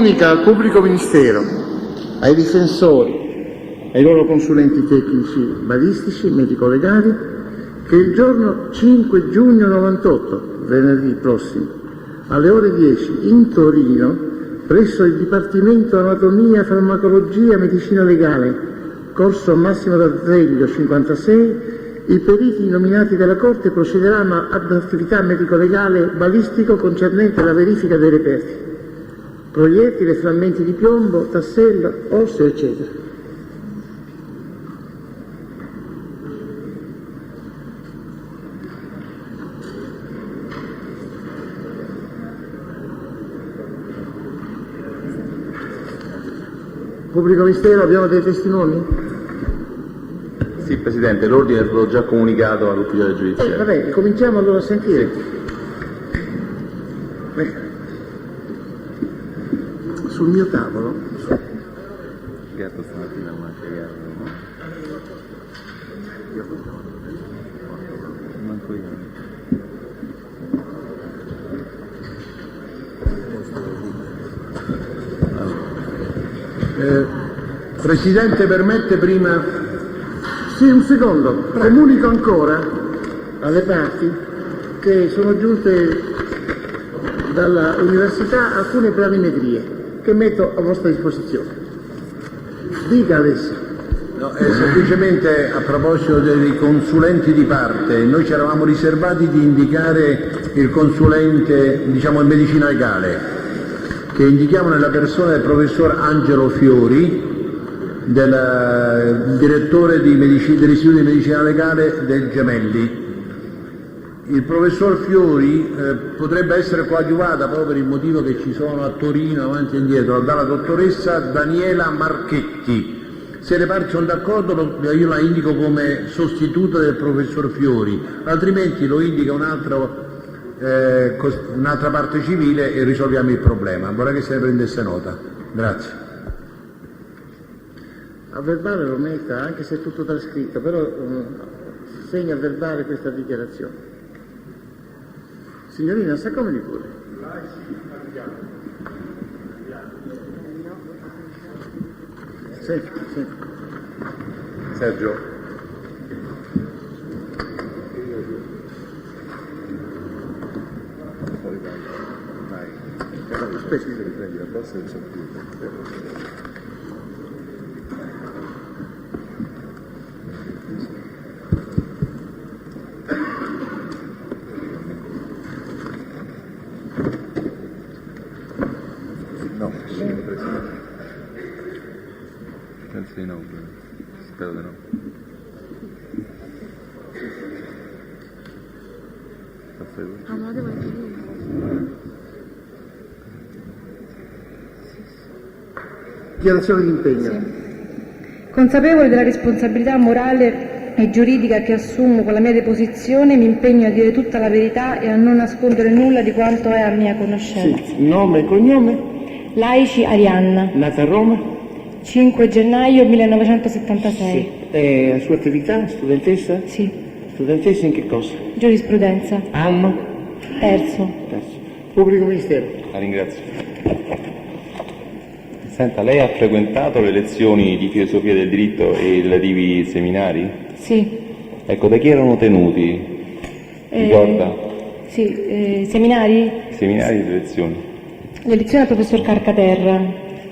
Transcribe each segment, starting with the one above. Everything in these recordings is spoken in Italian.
comunica al pubblico ministero, ai difensori, ai loro consulenti tecnici balistici, medico-legali, che il giorno 5 giugno 98, venerdì prossimo, alle ore 10, in Torino, presso il Dipartimento Anatomia, Farmacologia e Medicina Legale, corso Massimo d'Azeglio 56, i periti nominati dalla Corte procederanno ad attività medico-legale balistico concernente la verifica dei reperti, proiettili, frammenti di piombo, tassello, osseo, eccetera. Pubblico Ministero, abbiamo dei testimoni? Sì, Presidente, l'ordine l'ho già comunicato all'ufficiale giudiziario. Vabbè, cominciamo allora a sentire. Sì. Sul mio tavolo. Gatto stamattina non ha spiegato. Manco io. Presidente, permette prima... Sì, un secondo. Comunico ancora alle parti che sono giunte dalla Università alcune planimetrie che metto a vostra disposizione. Dica adesso. No, semplicemente a proposito dei consulenti di parte, noi ci eravamo riservati di indicare il consulente, diciamo in medicina legale, che indichiamo nella persona del professor Angelo Fiori, del direttore dell'Istituto di Medicina Legale del Gemelli. Il professor Fiori potrebbe essere coadiuvata, proprio per il motivo che ci sono a Torino avanti e indietro, dalla dottoressa Daniela Marchetti. Se le parti sono d'accordo io la indico come sostituta del professor Fiori, altrimenti lo indica un'altra parte civile e risolviamo il problema. Vorrei che se ne prendesse nota. Grazie. A verbale lo metta, anche se è tutto trascritto, però segna a verbale questa dichiarazione. Signorina, s'accomodi pure. Sì. Sergio. No, penso di no, spero di no. Ah, ma devo dire. Dichiarazione di impegno. Sì. Consapevole della responsabilità morale e giuridica che assumo con la mia deposizione, mi impegno a dire tutta la verità e a non nascondere nulla di quanto è a mia conoscenza. Sì. Nome e cognome? Laici Arianna. Nata a Roma? 5 gennaio 1976. Sì. E la sua attività? Studentessa? Sì. Studentessa in che cosa? Giurisprudenza. Anno? Terzo. Pubblico Ministero. La ringrazio. Senta, lei ha frequentato le lezioni di filosofia del diritto e i relativi seminari? Sì. Ecco, da chi erano tenuti? Ricorda? Sì, seminari? Seminari e lezioni. Le lezioni del professor Carcaterra,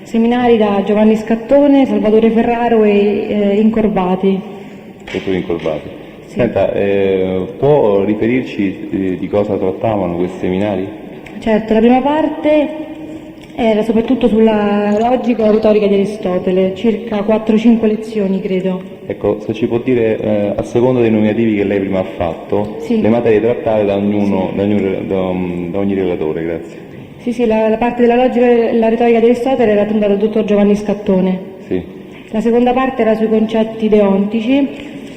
seminari da Giovanni Scattone, Salvatore Ferraro e Incorbati. Professor Incorbati. Sì. Senta, può riferirci di cosa trattavano questi seminari? Certo, la prima parte era soprattutto sulla logica e retorica di Aristotele, circa 4-5 lezioni credo. Ecco, se ci può dire, a seconda dei nominativi che lei prima ha fatto, Sì. le materie trattate da ognuno, Sì. da ogni relatore, grazie. Sì, la parte della logica e la retorica di Aristotele era trattata dal dottor Giovanni Scattone. Sì. La seconda parte era sui concetti deontici,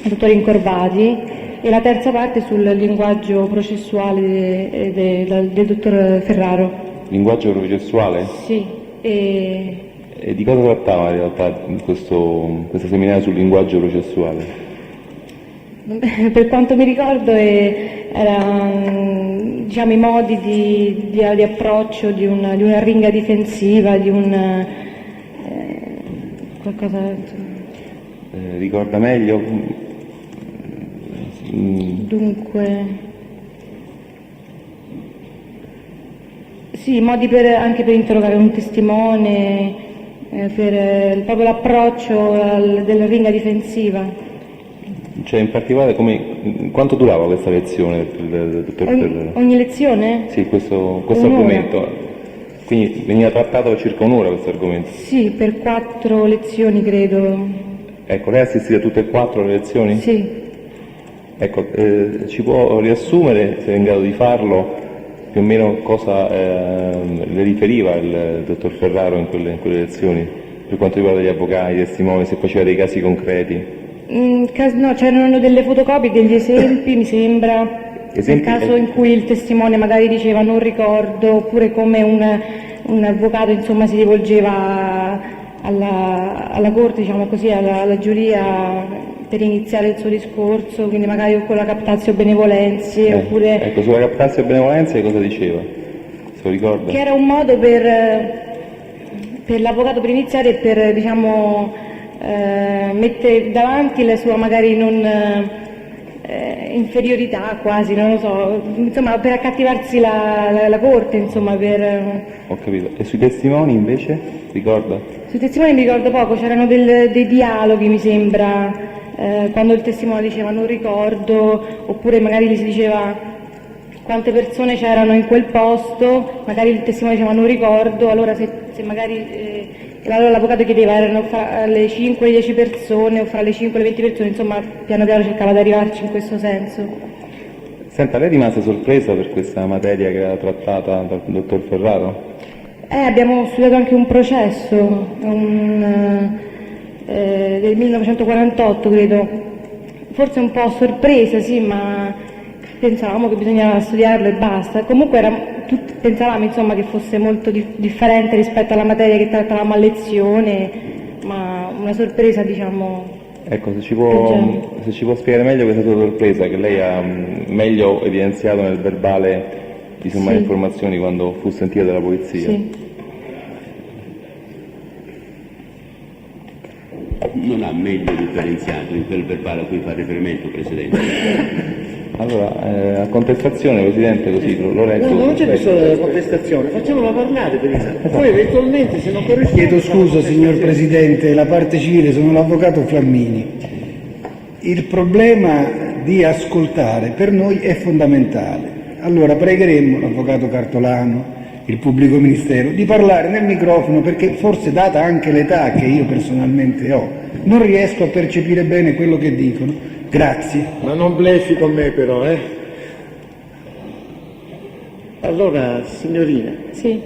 il dottor Incorbati, e la terza parte sul linguaggio processuale del dottor Ferraro. Linguaggio processuale? Sì. E di cosa trattava in realtà questo seminario sul linguaggio processuale? Per quanto mi ricordo diciamo, i modi di approccio di una ringa difensiva, di un qualcosa. Ricorda meglio? Dunque, sì, modi anche per interrogare un testimone, per proprio l'approccio della ringa difensiva. Cioè, in particolare, quanto durava questa lezione del dottor Ferraro? Ogni lezione? Sì, questo argomento. Quindi veniva trattato per circa un'ora questo argomento? Sì, per 4 lezioni credo. Ecco, lei ha assistito a tutte e 4 le lezioni? Sì. Ecco, ci può riassumere, se è in grado di farlo, più o meno cosa le riferiva il dottor Ferraro in quelle lezioni, per quanto riguarda gli avvocati, i testimoni, se faceva dei casi concreti? No, c'erano delle fotocopie, degli esempi, mi sembra, nel caso in cui il testimone magari diceva non ricordo, oppure come un avvocato insomma si rivolgeva alla corte, diciamo così, alla giuria per iniziare il suo discorso, quindi magari con la captatio benevolenzie, oppure... Ecco, sulla captatio benevolenzie cosa diceva? Se lo ricorda? Che era un modo per l'avvocato per iniziare e per, diciamo, mettere davanti la sua magari non inferiorità quasi, non lo so, insomma per accattivarsi la corte, insomma per... Ho capito. E sui testimoni invece? Ricorda? Sui testimoni mi ricordo poco, c'erano dei dialoghi mi sembra, quando il testimone diceva non ricordo, oppure magari gli si diceva quante persone c'erano in quel posto, magari il testimone diceva non ricordo, allora se magari... allora l'avvocato chiedeva erano fra le 5 e le 10 persone o fra le 5 e le 20 persone, insomma piano piano cercava di arrivarci in questo senso. Senta, lei rimase sorpresa per questa materia che era trattata dal dottor Ferraro? Abbiamo studiato anche un processo del 1948 credo, forse un po' sorpresa sì, ma pensavamo che bisognava studiarlo e basta. Comunque pensavamo insomma che fosse molto differente rispetto alla materia che trattavamo a lezione, ma una sorpresa diciamo. Ecco, se ci può spiegare meglio questa sua sorpresa che lei ha meglio evidenziato nel verbale di sommarie informazioni quando fu sentita dalla polizia. Sì. Non ha meglio differenziato in quel verbale a cui fa riferimento, Presidente? Allora, a contestazione, Presidente, così lo leggo. No, non c'è bisogno della contestazione, facciamola parlare prima. Poi eventualmente se non corrisponde... Chiedo scusa, signor Presidente, la parte civile, sono l'avvocato Flammini. Il problema di ascoltare per noi è fondamentale. Allora pregheremmo l'avvocato Cartolano, il pubblico ministero, di parlare nel microfono perché forse data anche l'età che io personalmente ho, non riesco a percepire bene quello che dicono. Grazie. Ma non bleffi con me però, Allora, signorina, Sì.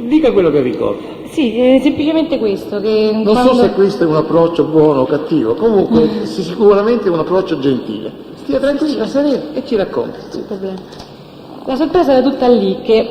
dica quello che ricorda. Sì, semplicemente questo, che Non so se questo è un approccio buono o cattivo, comunque sicuramente è un approccio gentile. Stia tranquilla, serena e ci racconti. il problema. La sorpresa era tutta lì, che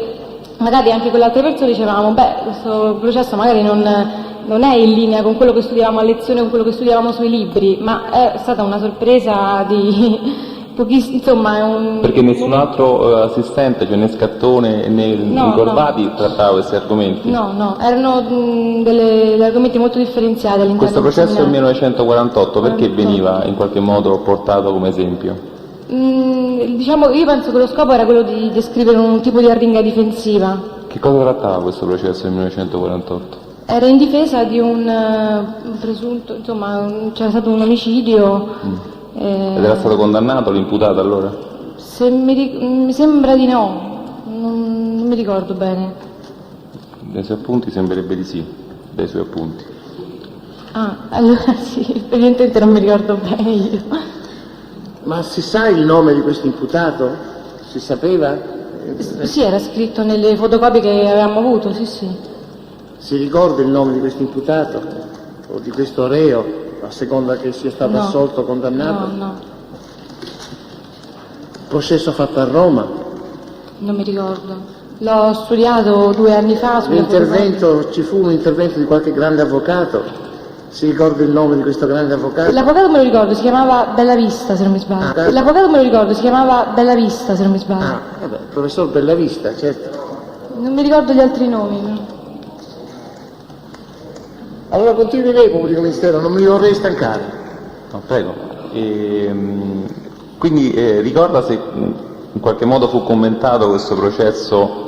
magari anche con le altre persone dicevamo, questo processo magari non è in linea con quello che studiavamo a lezione, con quello che studiavamo sui libri, ma è stata una sorpresa di pochissimi, insomma... Perché nessun altro assistente, cioè né Scattone né Ricordati, trattava questi argomenti? No, erano degli argomenti molto differenziati all'interno. Questo processo del 1948 perché veniva in qualche modo portato come esempio? Diciamo, io penso che lo scopo era quello di descrivere un tipo di arringa difensiva. Che cosa trattava questo processo del 1948? Era in difesa di un presunto, insomma, c'era stato un omicidio. Ed era stato condannato l'imputato allora? Mi sembra di no, non mi ricordo bene. Dai suoi appunti sembrerebbe di sì, dai suoi appunti. Allora sì, evidentemente non mi ricordo bene io. Ma si sa il nome di questo imputato? Si sapeva? Sì, era scritto nelle fotocopie che avevamo avuto, sì. Si ricorda il nome di questo imputato? O di questo reo, a seconda che sia stato assolto o condannato? No. Processo fatto a Roma? Non mi ricordo. L'ho studiato 2 anni fa. Ci fu un intervento di qualche grande avvocato? Si ricorda il nome di questo grande avvocato? L'avvocato me lo ricordo, si chiamava Bellavista se non mi sbaglio. Ah. L'avvocato me lo ricordo, si chiamava Bellavista se non mi sbaglio. Ah, vabbè, professor Bellavista, certo. Non mi ricordo gli altri nomi. No. Allora continui lei, pubblico ministero, non mi vorrei stancare. No, prego. Quindi ricorda se in qualche modo fu commentato questo processo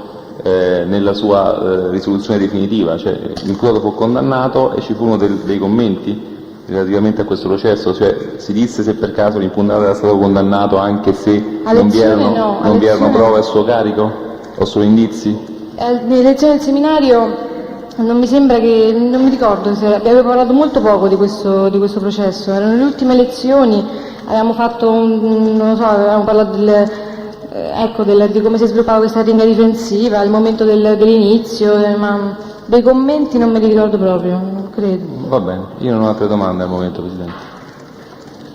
nella sua risoluzione definitiva, cioè l'imputato fu condannato e ci furono dei commenti relativamente a questo processo, cioè si disse se per caso l'imputato era stato condannato anche se non vi erano prove a suo carico o solo indizi? Nelle lezioni del seminario non mi sembra che, non mi ricordo, abbiamo parlato molto poco di questo processo, erano le ultime lezioni, avevamo fatto non lo so, avevamo parlato di come si sviluppava questa ringa difensiva, il momento dell'inizio, ma dei commenti non me li ricordo proprio, non credo. Va bene, io non ho altre domande al momento, Presidente.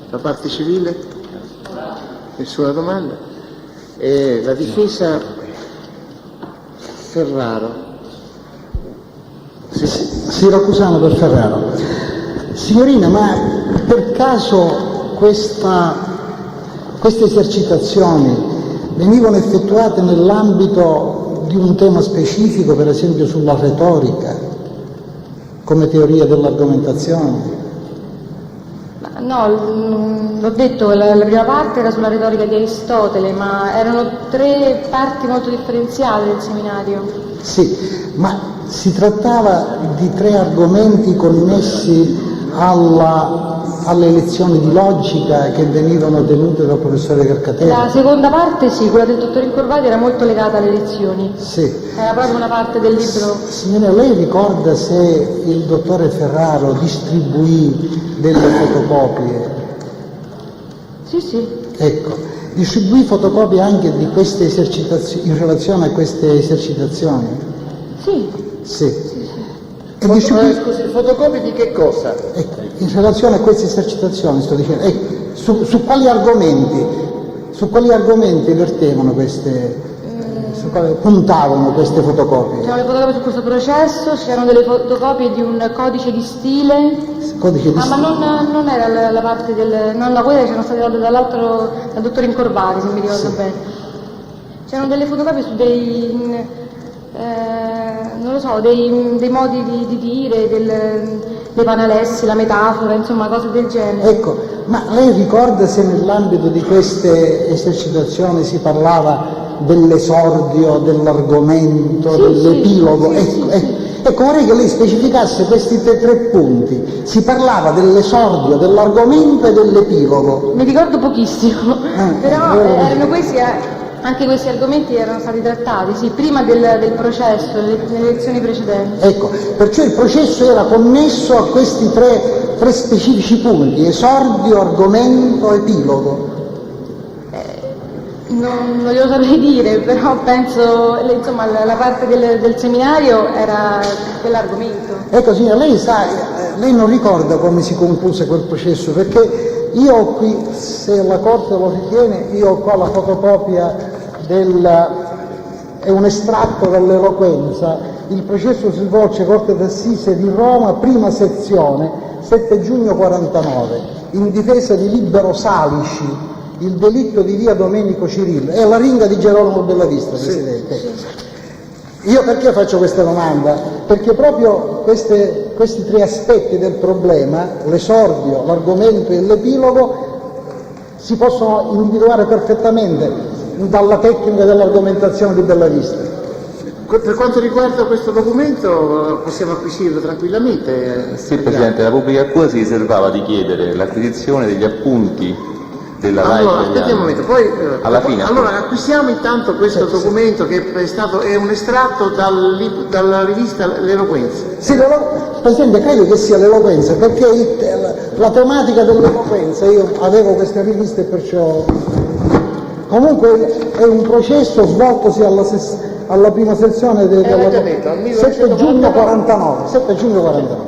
La parte civile? Nessuna domanda? La difesa Ferraro. Siracusano per Ferraro. Signorina, ma per caso queste esercitazioni venivano effettuate nell'ambito di un tema specifico, per esempio sulla retorica, come teoria dell'argomentazione? No, l'ho detto, la prima parte era sulla retorica di Aristotele, ma erano 3 parti molto differenziate del seminario. Sì, ma si trattava di 3 argomenti connessi alle lezioni di logica che venivano tenute dal professore Carcatella. La seconda parte, sì, quella del dottor Incorvati, era molto legata alle lezioni. Sì. Era proprio una parte del libro. Signora, lei ricorda se il dottore Ferraro distribuì delle fotocopie? Sì, sì. Ecco, distribuì fotocopie anche di queste esercitazioni, in relazione a queste esercitazioni? Sì. Sì. E Scusi, fotocopie di che cosa? Ecco, in relazione a queste esercitazioni sto dicendo, su quali argomenti vertevano su quali puntavano queste fotocopie? C'erano le fotocopie su questo processo, c'erano delle fotocopie di un codice di stile. Ma non era la parte no, quelle c'erano state date dal dottor Incorvati, se mi ricordo bene. C'erano delle fotocopie su non lo so, dei modi di dire, dei panalessi, la metafora, insomma, cose del genere. Ecco, ma lei ricorda se nell'ambito di queste esercitazioni si parlava dell'esordio, dell'argomento, dell'epilogo? Ecco, vorrei che lei specificasse questi 3 punti. Si parlava dell'esordio, dell'argomento e dell'epilogo. Mi ricordo pochissimo, però erano questi... Anche questi argomenti erano stati trattati, sì, prima del processo, nelle lezioni precedenti. Ecco, perciò il processo era connesso a questi 3 specifici punti, esordio, argomento, epilogo. Non glielo saprei dire, però penso, insomma, la parte del seminario era quell'argomento. Ecco, signora, lei non ricorda come si concluse quel processo, perché io ho qui, se la Corte lo ritiene, io ho qua la fotocopia è un estratto dall'eloquenza. Il processo si svolge Corte d'Assise di Roma, prima sezione, 7 giugno 49, in difesa di Libero Salici, il delitto di via Domenico Cirillo. È la ringa di Gerolamo Bellavista, Presidente. Sì. Io perché faccio questa domanda? Perché proprio questi 3 aspetti del problema, l'esordio, l'argomento e l'epilogo, si possono individuare perfettamente dalla tecnica dell'argomentazione di Bellavista. Per quanto riguarda questo documento possiamo acquisirlo tranquillamente? Sì, Presidente, la pubblica accusa si riservava di chiedere l'acquisizione degli appunti della Allora, aspetti un momento, poi alla fine. Allora acquistiamo intanto questo documento che è un estratto dalla rivista L'Eloquenza. Sì, Presidente, credo che sia l'eloquenza, perché la tematica dell'eloquenza, io avevo queste riviste e perciò... Comunque è un processo svoltosi alla prima sezione della 7 giugno 49.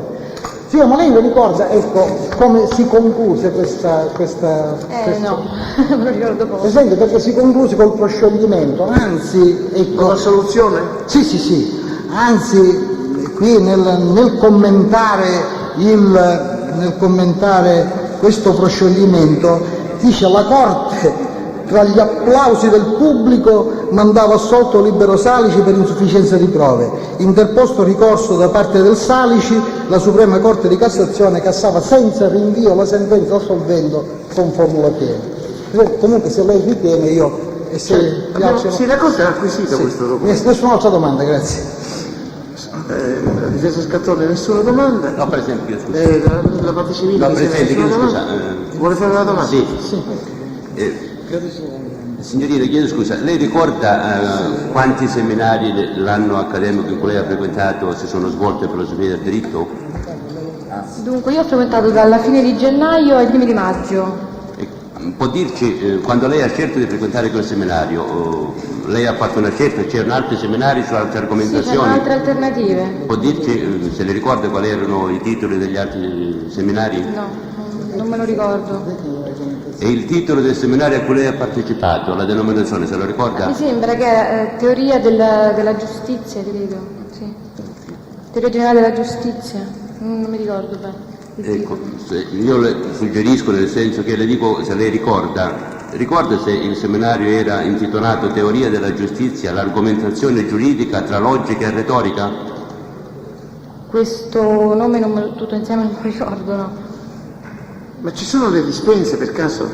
Sì, ma lei mi ricorda, ecco, come si concluse questa... No, non lo ricordo poco. Presidente, perché si concluse col proscioglimento, anzi... Ecco, con la soluzione? Sì, anzi, qui nel commentare nel commentare questo proscioglimento, dice: la Corte, tra gli applausi del pubblico, mandava assolto Libero Salici per insufficienza di prove. Interposto ricorso da parte del Salici, la Suprema Corte di Cassazione cassava senza rinvio la sentenza assolvendo con formula piena. Comunque, se lei ritiene, io... E se Sì, la Corte ha acquisito questo documento. Nessuna altra domanda, grazie. La difesa Scattone, nessuna domanda. No, per esempio, scusa. La parte civile, No, mi sembra, Presidente, nessuna chiedo domanda? scusa. Vuole fare una domanda? Sì. Signorina, chiedo scusa, lei ricorda quanti seminari l'anno accademico in cui lei ha frequentato si sono svolti per filosofia del diritto? Dunque, io ho frequentato dalla fine di gennaio ai primi di maggio. Può dirci, quando lei ha scelto di frequentare quel seminario, lei ha fatto una scelta, c'erano altri seminari su altre Sì, argomentazioni? c'erano altre alternative. Può dirci, se le ricorda quali erano i titoli degli altri seminari? No, non me lo ricordo. E il titolo del seminario a cui lei ha partecipato, la denominazione, se lo ricorda? Mi sembra che è teoria della giustizia, credo. Sì. Teoria generale della giustizia. Non mi ricordo bene. Ecco, io le suggerisco, nel senso che le dico, se lei ricorda se il seminario era intitolato Teoria della giustizia, l'argomentazione giuridica tra logica e retorica? Questo nome tutto insieme non me lo ricordo, no. Ma ci sono le dispense per caso?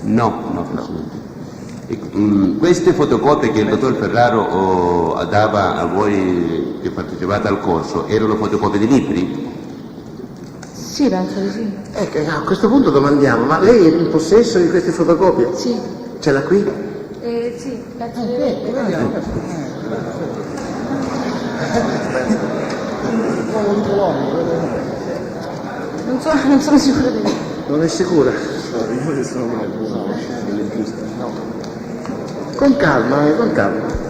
No, Presidente. Queste fotocopie che il dottor Ferraro dava a voi che partecipate al corso erano fotocopie di libri? Sì, penso di sì. Ecco, a questo punto domandiamo, ma lei è in possesso di queste fotocopie? Sì. Ce l'ha qui? Sì, penso di non sono sicura di questo. Non è sicura? Con calma, con calma.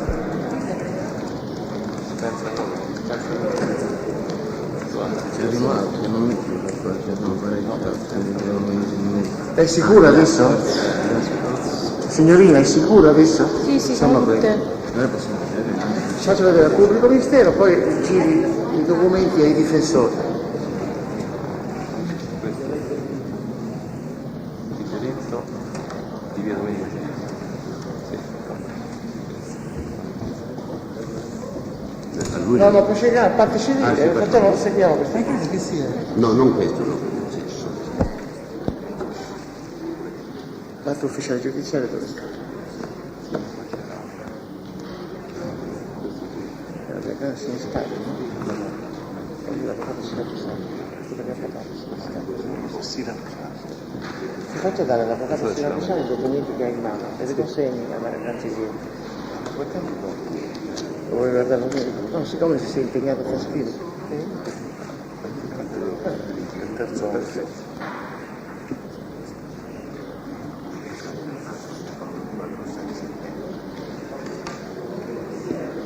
È sicura adesso? Signorina, è sicura adesso? Sì, sono tutte. Faccio vedere al pubblico ministero, poi giri i documenti ai difensori. No, procediamo a parte civile, facciamo, seguiamo questo. No, non questo, no. L'altro ufficiale giudiziario dove sta? La sinistra, l'avvocato si faccia dare all'avvocato Siracusano i documenti che ha in mano e le consegni grazie lo vuoi guardare? No, siccome si è impegnato a trascrivere.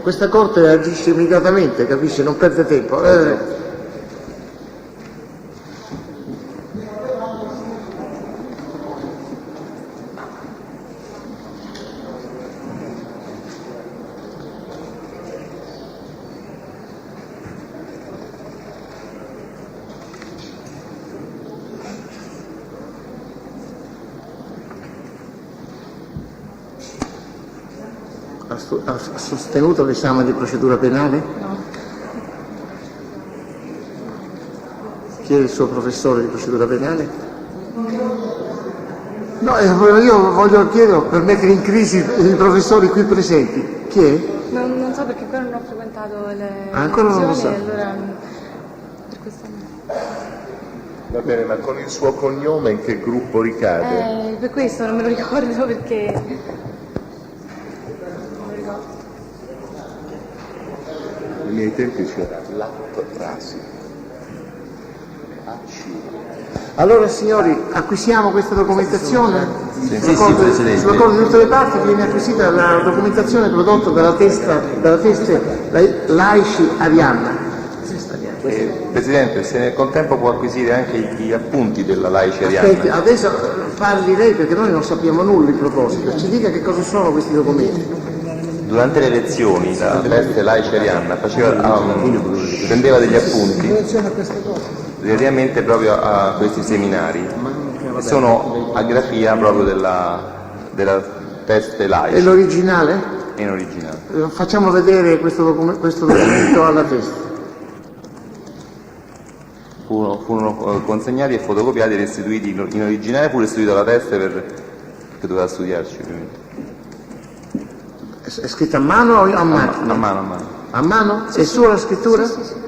Questa Corte agisce immediatamente, capisci? Non perde tempo. Ha sostenuto l'esame di procedura penale? No. Chi è il suo professore di procedura penale? No, io voglio chiedere per mettere in crisi i professori qui presenti. Chi è? Non so perché ancora non ho frequentato le ancora non lo lezioni, so. allora per questo Va bene, ma con il suo cognome in che gruppo ricade? per questo non me lo ricordo perché Nei miei tempi c'era l'atto Rasi. Allora signori, acquisiamo questa documentazione? Sì, Presidente. Sulla Corte di tutte le parti viene acquisita la documentazione prodotta dalla teste Laici Arianna. Presidente, se nel contempo può acquisire anche gli appunti della Laici Arianna. Aspetti, adesso parli lei perché noi non sappiamo nulla in proposito. Ci dica che cosa sono questi documenti. Durante le lezioni la teste Laici Arianna prendeva degli appunti relativamente proprio a questi seminari. Sono a grafia proprio della teste È laici. l'originale? In originale. Facciamo vedere questo documento alla testa. Furono consegnati e fotocopiati e restituiti in originale, fu restituito alla testa che doveva studiarci ovviamente. È scritta a mano o a macchina? A mano. A mano? È sua la scrittura? Sì.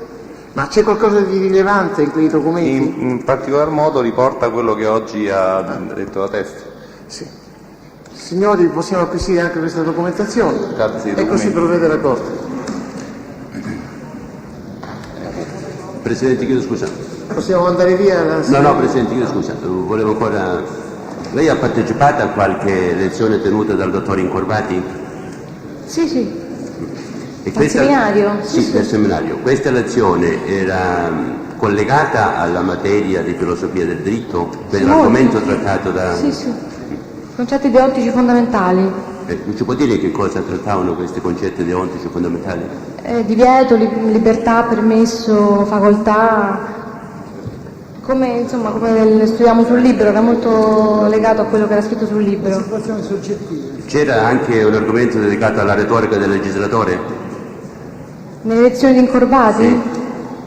Ma c'è qualcosa di rilevante in quei documenti? In particolar modo riporta quello che oggi ha detto la testa. Sì. Signori, possiamo acquisire anche questa documentazione? Grazie, E così provvede la Corte. Presidente, chiedo scusa. Possiamo andare via? No, Presidente, chiedo scusa. Volevo ancora... Lei ha partecipato a qualche lezione tenuta dal dottor Incorvati? Sì. E Al seminario? Sì, del seminario. Questa lezione era collegata alla materia di filosofia del diritto, per l'argomento trattato da... Sì. Concetti deontici fondamentali. Non ci può dire che cosa trattavano questi concetti deontici fondamentali? Divieto, libertà, permesso, facoltà, come studiamo sul libro, era molto legato a quello che era scritto sul libro. Situazioni soggettive. C'era anche un argomento dedicato alla retorica del legislatore? Nelle lezioni di Incorvati? Sì.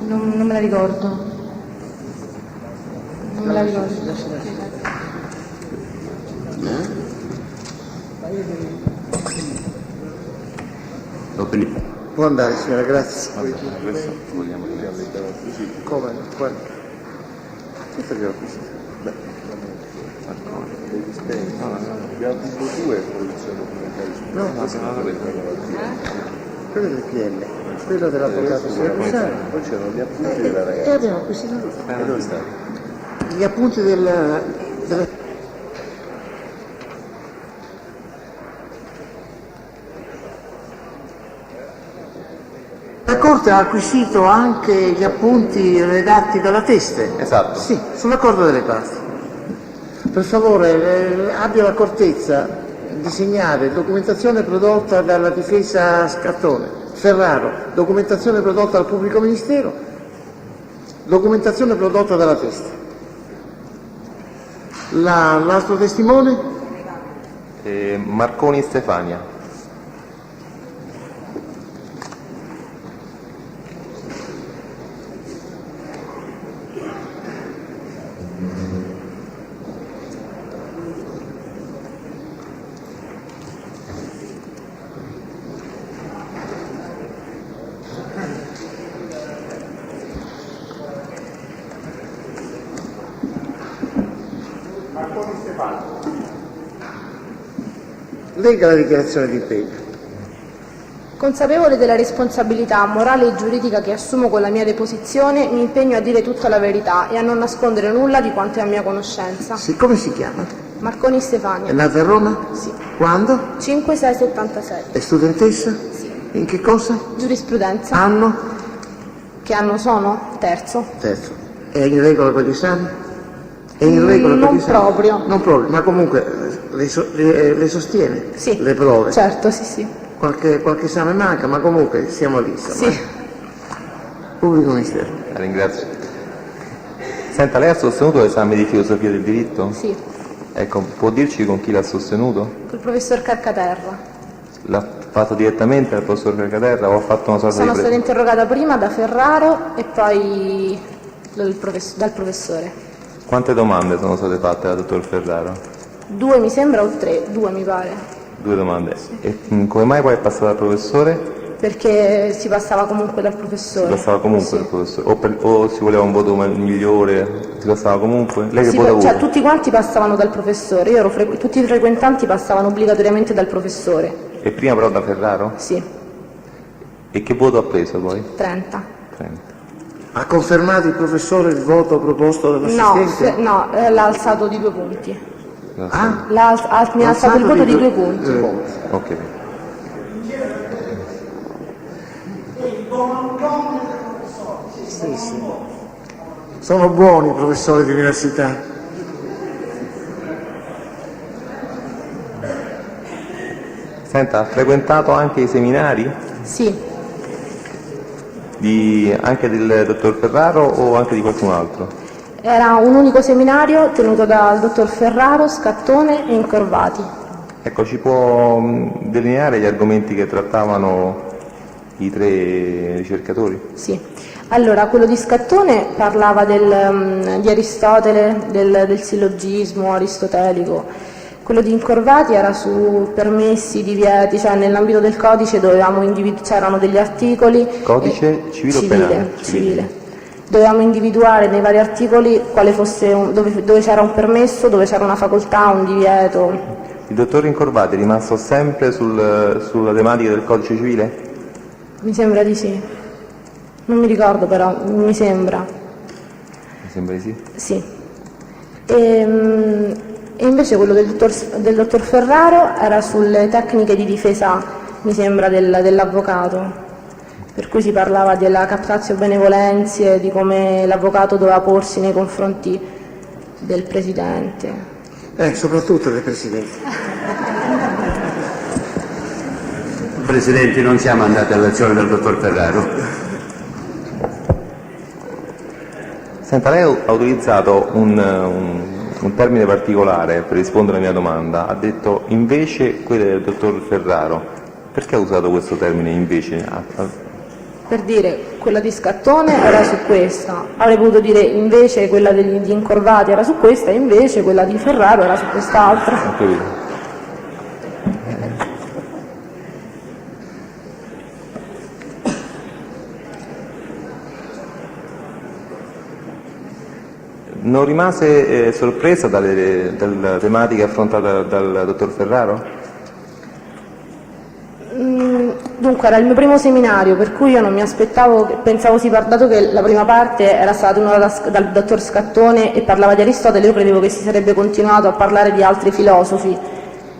Non me la ricordo. Ho finito. Può andare, signora, grazie. Questo vogliamo così. Come? Quello. Questo che ho acquisito. Abbiamo visto due produzioni documentali su Quello del PL, quello dell'avvocato Siracusano. poi c'erano gli appunti della ragazza. E abbiamo acquisito E dove sta? gli appunti della... La Corte ha acquisito anche gli appunti redatti dalla Teste. Esatto. Sì, sull'accordo delle parti. Per favore, abbia l'accortezza di segnare documentazione prodotta dalla difesa Scattone, Ferraro, documentazione prodotta dal pubblico ministero, documentazione prodotta dalla Testa. L'altro testimone? Marconi Stefania. Legga la dichiarazione di impegno. Consapevole della responsabilità morale e giuridica che assumo con la mia deposizione, mi impegno a dire tutta la verità e a non nascondere nulla di quanto è a mia conoscenza. Sì, come si chiama? Marconi È Stefania. nata a Roma? Sì. Quando? 5676. È studentessa? Sì. In che cosa? Giurisprudenza. Anno? Che anno sono? Terzo. Terzo. È in regola con gli esami? È in regola con Non gli esami? proprio. Non proprio, ma comunque le sostiene? Sì. Le prove? Certo, sì. Qualche esame manca, ma comunque siamo lì. Insomma. Sì. Pubblico ministero. La ringrazio. Senta, lei ha sostenuto l'esame di filosofia del diritto? Sì. Ecco, può dirci con chi l'ha sostenuto? Col professor Carcaterra. L'ha fatto direttamente dal professor Carcaterra o ha fatto una sorta Sono di... stata interrogata prima da Ferraro e poi dal professore. Quante domande sono state fatte dal dottor Ferraro? 2 mi sembra o 3? 2 mi pare. 2 domande. E come mai poi è passato dal professore? Perché si passava comunque dal Si professore. passava comunque Sì. dal professore? O si voleva un voto migliore? Si passava comunque? Lei che Sì, voto ha cioè, avuto? tutti quanti passavano dal professore, tutti i frequentanti passavano obbligatoriamente dal professore. E prima però da Ferraro? Sì, E che voto ha preso poi? 30. 30. Ha confermato il professore il voto proposto No, dall'assistente? l'ha alzato di 2 punti. Ah? Mi ha alzato il voto di 2 punti. Ok. Sì, sì. Sono buoni i professori di università. Senta, ha frequentato anche i seminari? Sì, anche del dottor Ferraro o anche di qualcun altro? Era un unico seminario tenuto dal dottor Ferraro, Scattone e Incorvati. Ecco, ci può delineare gli argomenti che trattavano i 3 ricercatori? Sì. Allora, quello di Scattone parlava di Aristotele, del sillogismo aristotelico. Quello di Incorvati era su permessi, divieti, cioè nell'ambito del codice c'erano degli articoli. Codice civile o penale? Civile. Dovevamo individuare nei vari articoli dove c'era un permesso, dove c'era una facoltà, un divieto. Il dottor Incorvati è rimasto sempre sulla tematica del codice civile? Mi sembra di sì. Non mi ricordo però, mi sembra. Mi sembra di sì? Sì. E invece quello del dottor Ferraro era sulle tecniche di difesa, mi sembra, dell'avvocato. Per cui si parlava della captatio benevolenzie, di come l'avvocato doveva porsi nei confronti del Presidente. Soprattutto del Presidente. Presidente, non siamo andati all'azione del dottor Ferraro. Senta, lei ha utilizzato un termine particolare per rispondere alla mia domanda. Ha detto invece quelle del dottor Ferraro. Perché ha usato questo termine invece? Per dire, quella di Scattone era su questa, avrei potuto dire invece quella di Incorvati era su questa e invece quella di Ferraro era su quest'altra. Ho capito. Non rimase sorpresa dalla tematica affrontata dal dottor Ferraro? Dunque era il mio primo seminario, per cui io non mi aspettavo, dato che la prima parte era stata tenuta dal dottor Scattone e parlava di Aristotele, io credevo che si sarebbe continuato a parlare di altri filosofi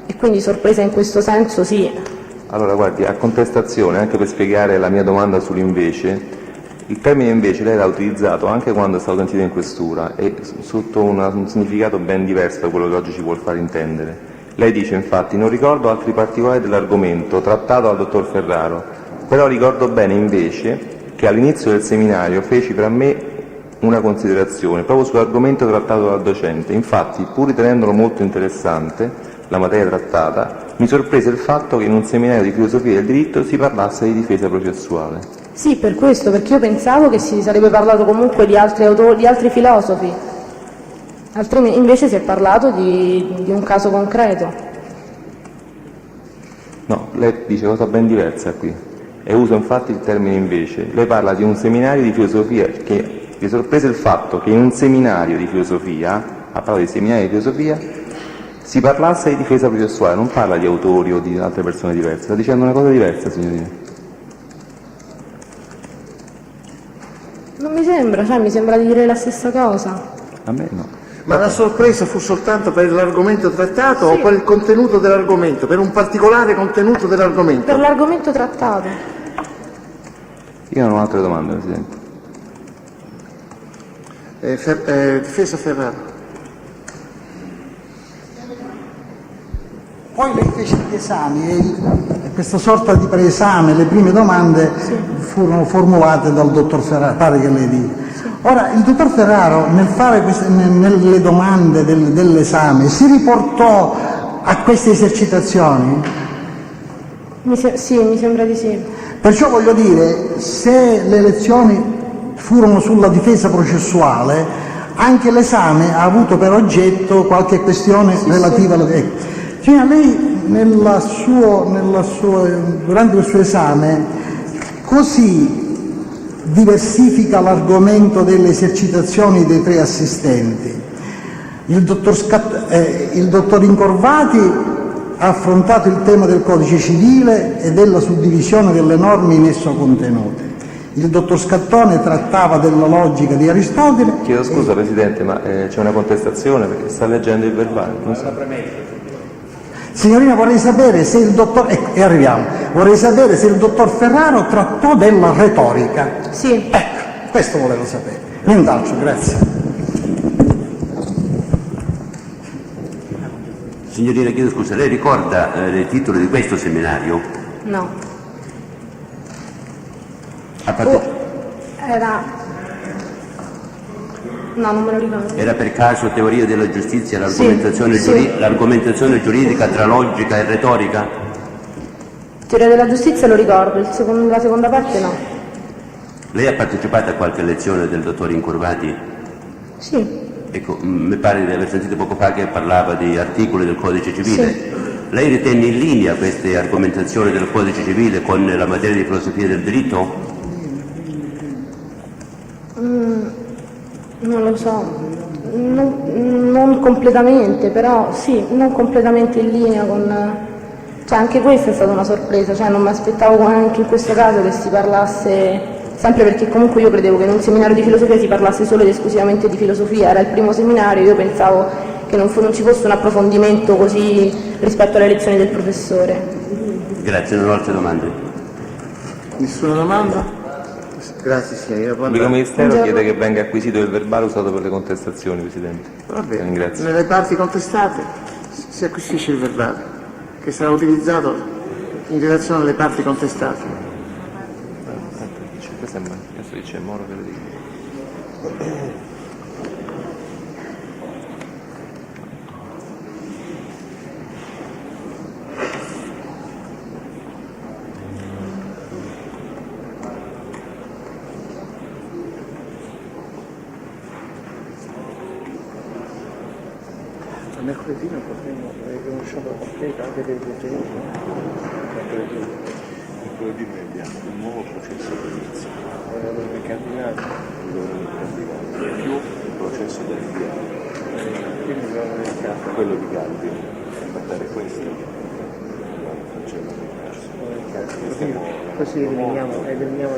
e quindi sorpresa in questo senso sì. Allora guardi, a contestazione, anche per spiegare la mia domanda sull'invece, il termine invece lei l'ha utilizzato anche quando è stato sentito in questura e sotto un significato ben diverso da quello che oggi ci vuol far intendere. Lei dice infatti non ricordo altri particolari dell'argomento trattato dal dottor Ferraro, però ricordo bene invece che all'inizio del seminario feci per me una considerazione proprio sull'argomento trattato dal docente. Infatti, pur ritenendolo molto interessante, la materia trattata, mi sorprese il fatto che in un seminario di filosofia del diritto si parlasse di difesa processuale. Sì, per questo, perché io pensavo che si sarebbe parlato comunque di altri autori, di altri filosofi. Invece si è parlato di un caso concreto. No, lei dice cosa ben diversa qui e usa infatti il termine invece. Lei parla di un seminario di filosofia che mi sorprese il fatto che in un seminario di filosofia, ha parlato di seminario di filosofia, si parlasse di difesa processuale, non parla di autori o di altre persone diverse, sta dicendo una cosa diversa, signorina. Non mi sembra, cioè mi sembra di dire la stessa cosa. A me no. Ma la sorpresa fu soltanto per l'argomento trattato o per il contenuto dell'argomento, per un particolare contenuto dell'argomento? Per l'argomento trattato. Io non ho altre domande, Presidente. Difesa Ferraro. Poi lei fece gli esami e questa sorta di preesame, le prime domande furono formulate dal dottor Ferraro, pare che lei dica. Ora, il dottor Ferraro nelle domande dell'esame si riportò a queste esercitazioni? Sì, mi sembra di sì. Perciò voglio dire, se le lezioni furono sulla difesa processuale, anche l'esame ha avuto per oggetto qualche questione relativa alla... Cioè, lei durante il suo esame così diversifica l'argomento delle esercitazioni dei 3 assistenti. Il dottor Incorvati ha affrontato il tema del codice civile e della suddivisione delle norme in esso contenute. Il dottor Scattone trattava della logica di Aristotele. Chiedo scusa Presidente, ma c'è una contestazione perché sta leggendo il verbale. Non so. Signorina, vorrei sapere se il dottor Ferraro trattò della retorica. Sì. Ecco, questo volevo sapere. Nient'altro, grazie. Signorina, chiedo scusa, lei ricorda il titolo di questo seminario? No. No, non me lo ricordo. Era per caso teoria della giustizia, l'argomentazione, Sì. l'argomentazione giuridica tra logica e retorica? Teoria della giustizia lo ricordo, la seconda parte no. Lei ha partecipato a qualche lezione del dottor Incurvati? Sì. Ecco, mi pare di aver sentito poco fa che parlava di articoli del Codice Civile. Sì. Lei ritenne in linea queste argomentazioni del Codice Civile con la materia di filosofia del diritto? Non lo so, non completamente, però sì, non completamente in linea con... Cioè anche questa è stata una sorpresa, cioè non mi aspettavo anche in questo caso che si parlasse, sempre perché comunque io credevo che in un seminario di filosofia si parlasse solo ed esclusivamente di filosofia, era il primo seminario, io pensavo che non ci fosse un approfondimento così rispetto alle lezioni del professore. Grazie, non ho altre domande. Nessuna domanda? Grazie signora. Il pubblico ministero chiede che venga acquisito il verbale usato per le contestazioni, Presidente. Va bene. Ringrazio. Nelle parti contestate si acquisisce il verbale, che sarà utilizzato in relazione alle parti contestate. Questo dice Moro Federico. Mercoledì non potremo avere uno sciopero completo anche del detenuti. Mercoledì noi abbiamo un nuovo processo d'inizio. I candidati più il processo del dialogo. Quindi dobbiamo dedicare Quello di Galli, guardare questo. così eliminiamo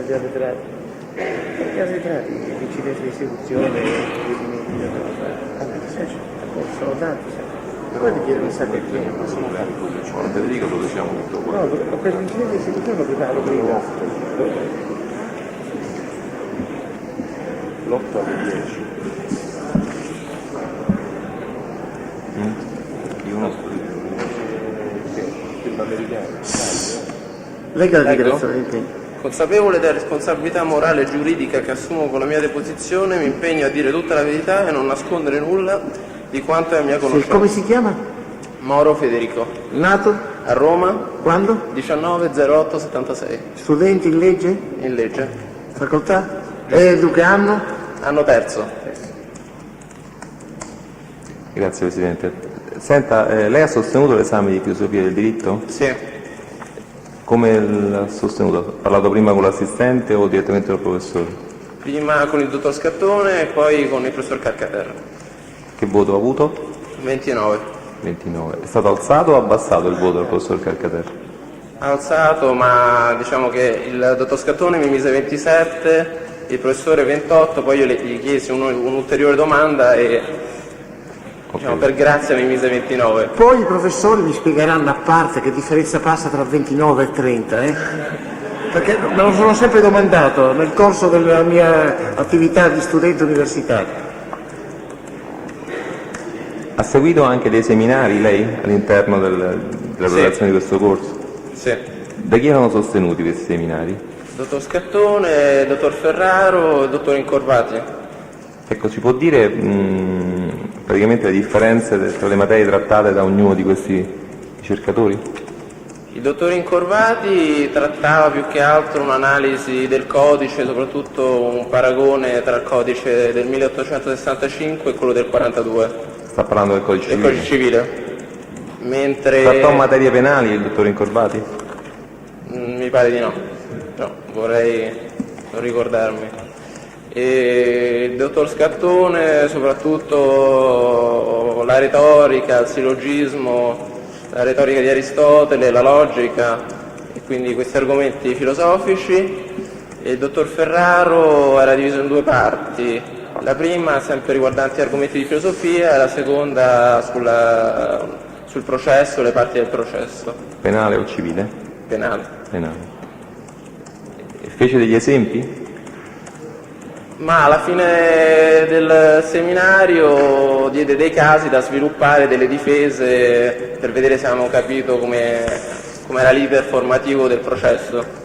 gli arretrati. Gli arretrati, l'incidente di esecuzione, gli elementi da fare. Sono tanti, poi ti chiedo un sacco di tempo. Federico lo diciamo tutto qua. No, per l'incidente di esecuzione lo preparo prima. L'8 alle 10. Io uno Legga la Ecco. dichiarazione di impegno. Consapevole della responsabilità morale e giuridica che assumo con la mia deposizione, mi impegno a dire tutta la verità e non nascondere nulla di quanto è a mia conoscenza. Come si chiama? Moro Federico. Nato? A Roma? Quando? 19/08/76. Studenti in legge? In legge. Facoltà? Che anno? Anno terzo. Grazie Presidente. Senta, lei ha sostenuto l'esame di filosofia del diritto? Sì. Come l'ha sostenuto? Ha parlato prima con l'assistente o direttamente col professore? Prima con il dottor Scattone e poi con il professor Carcaterra. Che voto ha avuto? 29. 29. È stato alzato o abbassato il voto del professor Carcaterra? Alzato, ma diciamo che il dottor Scattone mi mise 27, il professore 28, poi io gli chiesi un'ulteriore domanda e diciamo, per grazia mi mise 29. Poi i professori mi spiegheranno a parte che differenza passa tra 29 e 30, perché me lo sono sempre domandato nel corso della mia attività di studente universitario. Ha seguito anche dei seminari lei all'interno della preparazione di questo corso? Sì. Da chi erano sostenuti questi seminari? Dottor Scattone, dottor Ferraro e dottor Incorvati. Ecco, ci può dire praticamente le differenze tra le materie trattate da ognuno di questi ricercatori? Il dottor Incorvati trattava più che altro un'analisi del codice, soprattutto un paragone tra il codice del 1865 e quello del 42. Sta parlando del codice Del civile? codice civile. Mentre... Trattò materie penali il dottor Incorvati? Mi pare di no. No, vorrei non ricordarmi. E il dottor Scattone, soprattutto la retorica, il sillogismo, la retorica di Aristotele, la logica, e quindi questi argomenti filosofici. E il dottor Ferraro era diviso in due parti. La prima sempre riguardante argomenti di filosofia e la seconda sul processo, le parti del processo. Penale o civile? Penale. Penale. E fece degli esempi? Ma alla fine del seminario diede dei casi da sviluppare, delle difese, per vedere se avevamo capito come era l'iter formativo del processo.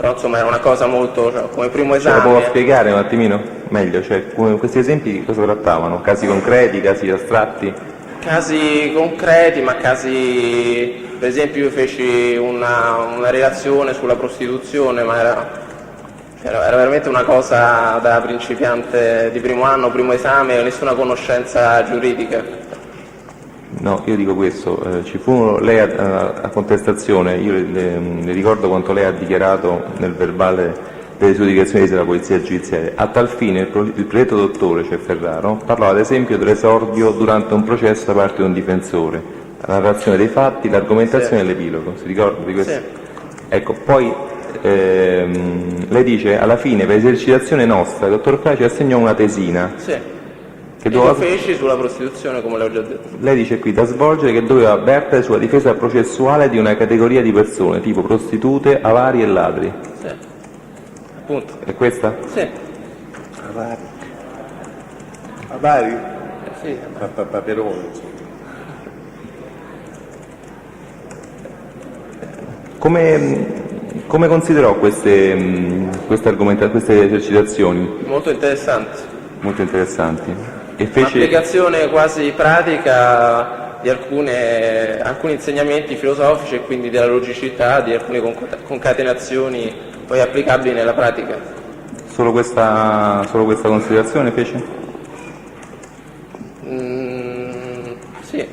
però insomma era una cosa molto, cioè, come primo Ce la esame. può spiegare un attimino meglio? Cioè, questi esempi di cosa trattavano? Casi concreti, casi astratti? Casi concreti, ma casi, per esempio io feci una relazione sulla prostituzione, ma era veramente una cosa da principiante di primo anno, primo esame, nessuna conoscenza giuridica. No, io dico questo, ci fu lei a contestazione, io le ricordo quanto lei ha dichiarato nel verbale delle sue dichiarazioni della polizia giudiziaria. A tal fine il predetto dottore, cioè Ferraro, parlava ad esempio dell'esordio durante un processo da parte di un difensore, la narrazione dei fatti, l'argomentazione e l'epilogo. Si ricorda di questo? Sì. Ecco, poi lei dice alla fine per esercitazione nostra il dottor Ferraro ci assegnò una tesina. Sì. Che Io lo feci sulla prostituzione, come le ho già detto. Lei dice qui da svolgere che doveva avvertere sulla difesa processuale di una categoria di persone, tipo prostitute, avari e ladri. Sì. Appunto. È questa? Sì. Avari? Sì. Paperone. Come considerò queste esercitazioni? Molto interessanti. Molto interessanti. E fece... Un'applicazione quasi pratica di alcuni insegnamenti filosofici e quindi della logicità, di alcune concatenazioni poi applicabili nella pratica. Solo questa considerazione fece? Sì.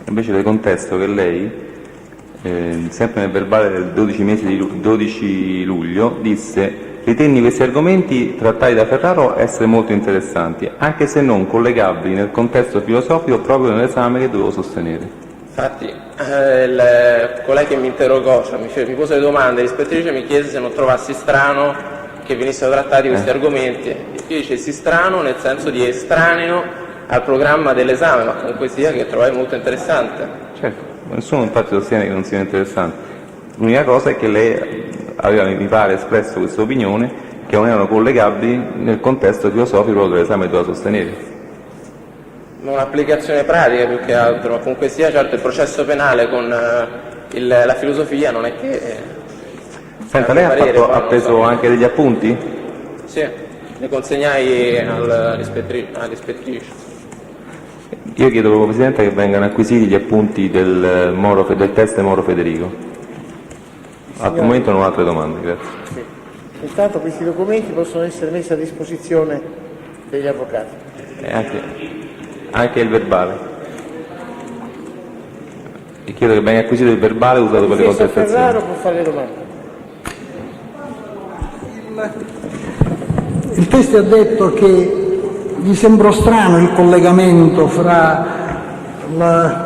Invece le contesto che lei, sempre nel verbale del 12 luglio, disse: ritenni questi argomenti trattati da Ferraro essere molto interessanti, anche se non collegabili nel contesto filosofico proprio nell'esame che dovevo sostenere. Infatti, colei che mi interrogò, cioè mi pose le domande, l'ispettrice mi chiese se non trovassi strano che venissero trattati questi argomenti. Io dicessi strano nel senso di estraneo al programma dell'esame, ma comunque sia che trovai molto interessante. Certo, nessuno infatti sostiene che non sia interessante. L'unica cosa è che lei aveva, mi pare, espresso questa opinione che non erano collegabili nel contesto filosofico dell'esame che doveva sostenere. Un'applicazione pratica più che altro, ma comunque sia, certo, il processo penale con la filosofia non è che... Senta, lei ha preso anche degli appunti? Sì, le consegnai all'ispettrice. Io chiedo, Presidente, che vengano acquisiti gli appunti del test Moro Federico. Al momento non ho altre domande, grazie. Sì. Intanto questi documenti possono essere messi a disposizione degli avvocati. Anche il verbale. E chiedo che venga acquisito il verbale usato per le contestazioni. Ferraro può fare le domande. Il test ha detto che gli sembrò strano il collegamento fra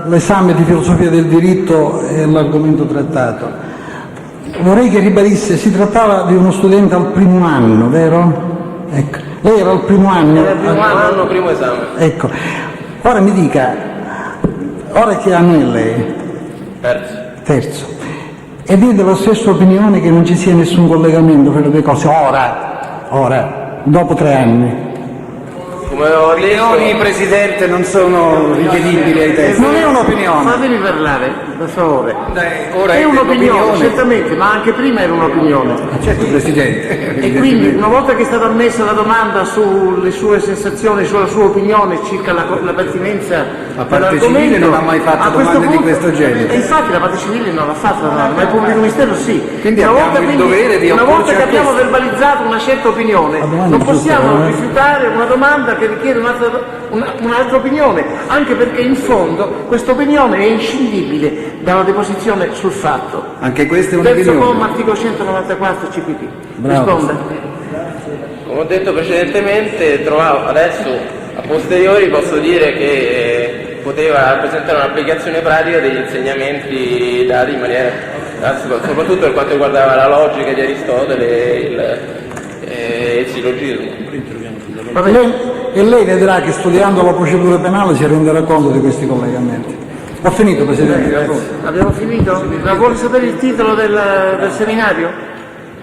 l'esame di filosofia del diritto e l'argomento trattato. Vorrei che ribadisse, si trattava di uno studente al primo anno, vero? Ecco. Lei era al primo anno? Era al primo anno, primo esame. Ecco. Ora mi dica, ora che anno è lei? Terzo. E vede la stessa opinione che non ci sia nessun collegamento fra le due cose, ora, dopo 3 anni? Come ho Opinioni, Presidente, non sono richiedibili ai testi. Non è un'opinione. Fatemi parlare, per favore. Ora È un'opinione, certamente, ma anche prima era un'opinione. Certo, Presidente. E quindi una volta che è stata ammessa la domanda sulle sue sensazioni, sulla sua opinione circa la pertinenza La parte dell'argomento, civile non ha mai fatto a questo domande di punto- questo genere. E infatti la parte civile non l'ha fatta la domanda, ma il pubblico ministero sì. Quindi Una abbiamo volta, il dovere di una opporci volta che a abbiamo questo. verbalizzato una certa opinione, domanda non è giusta, possiamo rifiutare una domanda che richiede un'altra opinione, anche perché in fondo questa opinione è inscindibile dalla deposizione sul fatto. Anche questa è Terzo un'opinione. comma, articolo 194 CPP. Bravo. Risponda. Come ho detto precedentemente, trovavo adesso a posteriori posso dire che poteva rappresentare un'applicazione pratica degli insegnamenti dati in maniera, soprattutto per quanto riguardava la logica di Aristotele e il sillogismo. E lei vedrà che studiando la procedura penale si renderà conto di questi collegamenti. Ho finito, Presidente. Grazie. Abbiamo finito? Ma vuole sapere il titolo del seminario?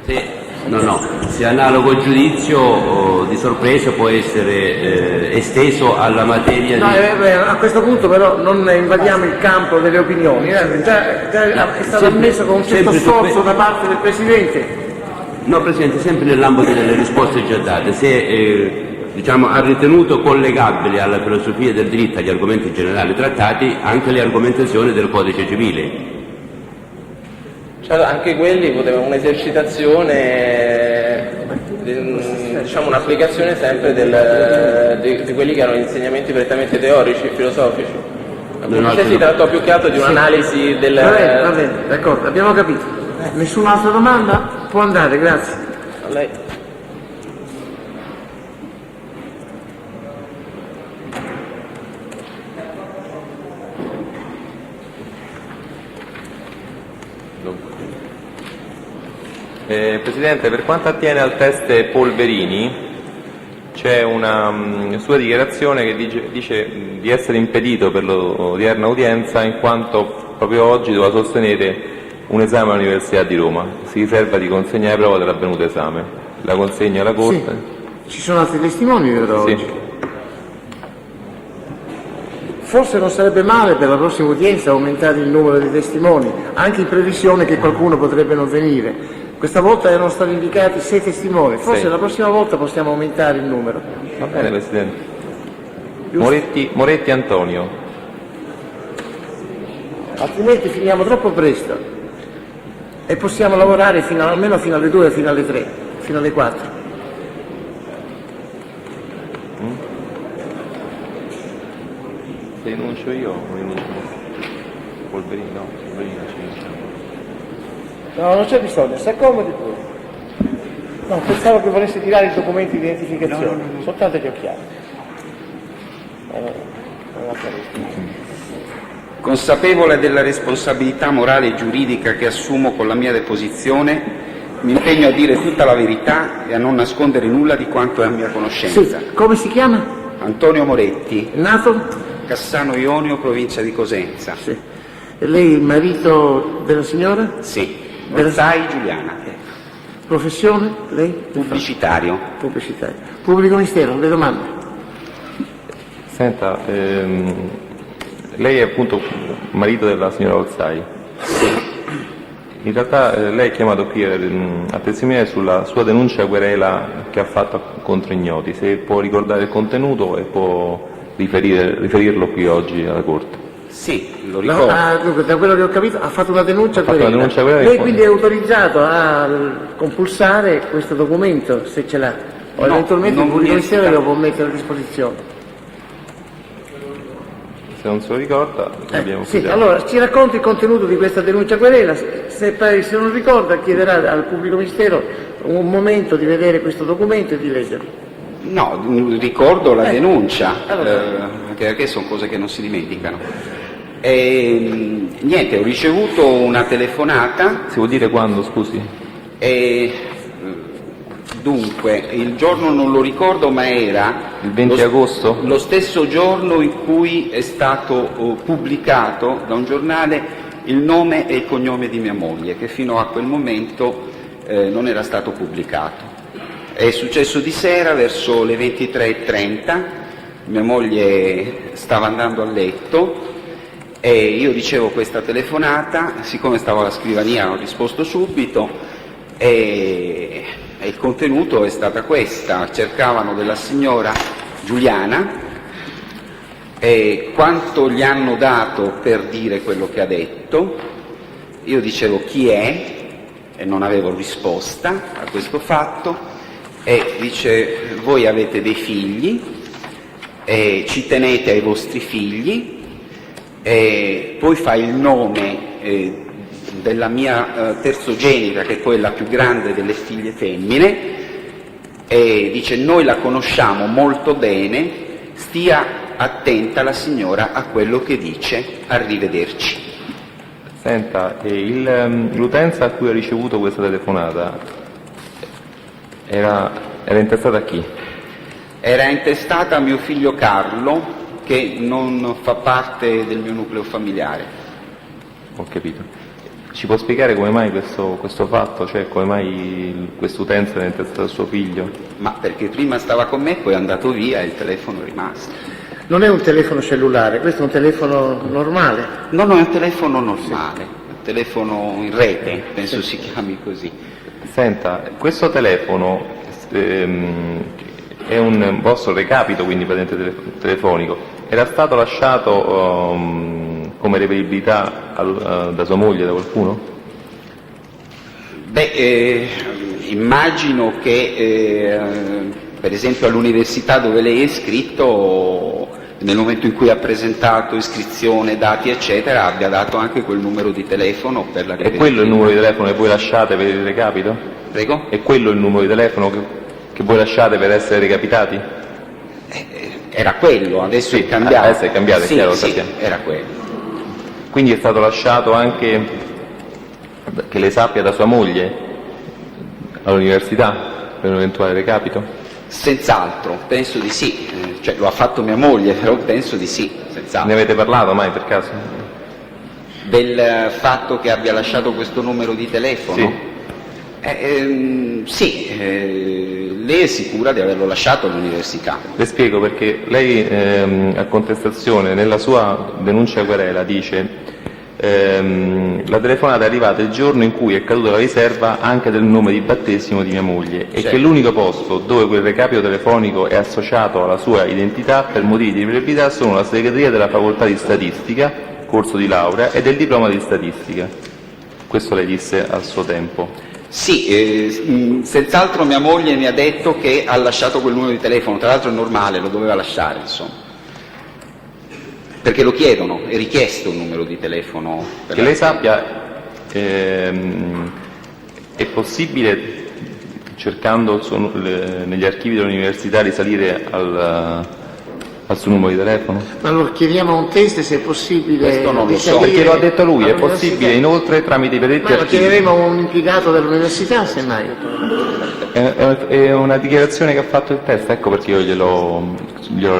Sì, no. Se analogo giudizio di sorpresa può essere esteso alla materia No, di... a questo punto però non invadiamo il campo delle opinioni. Già è stato ammesso con un certo sempre sforzo da parte del Presidente. No, Presidente, sempre nell'ambito delle risposte già date, se ha ritenuto collegabili alla filosofia del diritto, agli argomenti generali trattati, anche le argomentazioni del Codice Civile. Cioè, anche quelli potevano un'esercitazione, un'applicazione sempre di quelli che erano insegnamenti prettamente teorici e filosofici. Si trattò più che altro di un'analisi del... Va bene, d'accordo, abbiamo capito. Nessun'altra domanda? Può andare, grazie. A lei. Presidente, per quanto attiene al test Polverini, c'è una sua dichiarazione che dice di essere impedito per l'odierna udienza in quanto proprio oggi doveva sostenere un esame all'Università di Roma. Si riserva di consegnare prova dell'avvenuto esame. La consegna alla Corte? Sì. Ci sono altri testimoni per oggi? Sì. Forse non sarebbe male per la prossima udienza aumentare il numero di testimoni, anche in previsione che qualcuno potrebbe non venire. Questa volta erano stati indicati 6 testimoni, forse Sì. la prossima volta possiamo aumentare il numero. Va bene, Presidente. Moretti Antonio. Altrimenti finiamo troppo presto e possiamo lavorare almeno fino alle 2, fino alle 3, fino alle 4. Denuncio io o denuncio? Polverini, no, Polverini ci dice. No, non c'è bisogno, si accomodi pure. No, pensavo che volesse tirare i documenti di identificazione, soltanto gli occhiali. Consapevole della responsabilità morale e giuridica che assumo con la mia deposizione, mi impegno a dire tutta la verità e a non nascondere nulla di quanto è a mia conoscenza. Sì, come si chiama? Antonio Moretti, Nato? Cassano Ionio, provincia di Cosenza. Sì. E lei il marito della signora? Sì. Orsai Giuliana. Professione? Lei? Pubblicitario. Pubblicitario. Pubblico ministero, le domande. Senta, lei è appunto marito della signora Orsai. In realtà lei è chiamato qui a testimoniare sulla sua denuncia querela che ha fatto contro ignoti. Se può ricordare il contenuto e può riferirlo qui oggi alla Corte. Sì, lo ricordo. Dunque, da quello che ho capito ha fatto una denuncia querela. Lei quindi è autorizzato a compulsare questo documento, se ce l'ha, o eventualmente il pubblico ministero lo può mettere a disposizione. Se non se lo ricorda, abbiamo sì, allora ci racconti il contenuto di questa denuncia querela, se non ricorda chiederà al pubblico ministero un momento di vedere questo documento e di leggerlo. No, ricordo la denuncia, anche perché sono cose che non si dimenticano. Niente, ho ricevuto una telefonata. Si può dire quando, scusi? Dunque, il giorno non lo ricordo, ma era il 20 agosto? Lo stesso giorno in cui è stato pubblicato da un giornale il nome e il cognome di mia moglie, che fino a quel momento non era stato pubblicato. È successo di sera verso le 23:30, mia moglie stava andando a letto e io ricevo questa telefonata, siccome stavo alla scrivania ho risposto subito e il contenuto è stata questa: cercavano della signora Giuliana e quanto gli hanno dato per dire quello che ha detto, io dicevo chi è e non avevo risposta a questo fatto. E dice: voi avete dei figli, ci tenete ai vostri figli, poi fa il nome della mia terzogenita, che è quella più grande delle figlie femmine, e dice: noi la conosciamo molto bene, stia attenta la signora a quello che dice, arrivederci. Senta, l'utenza a cui ha ricevuto questa telefonata era intestata a chi? Era intestata a mio figlio Carlo, che non fa parte del mio nucleo familiare. Ho capito. Ci può spiegare come mai questo fatto, cioè come mai quest'utenza era intestata a suo figlio? Ma perché prima stava con me, poi è andato via e il telefono è rimasto. Non è un telefono cellulare, questo è un telefono normale? No, è un telefono normale, un telefono in rete, penso si chiami così. Senta, questo telefono è un vostro recapito, quindi patente telefonico. Era stato lasciato come reperibilità da sua moglie, da qualcuno? Immagino che per esempio all'università dove lei è iscritto, nel momento in cui ha presentato iscrizione, dati eccetera, abbia dato anche quel numero di telefono per la reperibilità. È quello il numero di telefono che voi lasciate per il recapito? Prego? È quello il numero di telefono che voi lasciate per essere recapitati? Era quello, adesso è cambiato. Adesso è cambiato, sì, chiaro, sì, sappiamo. era quello. Quindi è stato lasciato anche, che lei sappia, da sua moglie all'università per un eventuale recapito? Senz'altro, penso di sì, cioè lo ha fatto mia moglie, però penso di sì, senz'altro. Ne avete parlato mai per caso? Del fatto che abbia lasciato questo numero di telefono? Sì. Lei è sicura di averlo lasciato all'università? Le spiego perché lei a contestazione nella sua denuncia querela dice la telefonata è arrivata il giorno in cui è caduta la riserva anche del nome di battesimo di mia moglie e che l'unico posto dove quel recapito telefonico è associato alla sua identità per motivi di reperibilità sono la segreteria della facoltà di statistica, corso di laurea, e del diploma di statistica. Questo lei disse al suo tempo. Sì, senz'altro mia moglie mi ha detto che ha lasciato quel numero di telefono, tra l'altro è normale, lo doveva lasciare, insomma. Perché lo chiedono, è richiesto un numero di telefono. Che lei sappia, è possibile, cercando negli archivi dell'università, risalire al suo numero di telefono? Allora chiediamo a un test se è possibile. Questo non lo so. Perché lo ha detto lui, è possibile inoltre tramite i predetti Ma lo archivi. chiederemo a un impiegato dell'università, semmai. È una dichiarazione che ha fatto il test, ecco perché io gliel'ho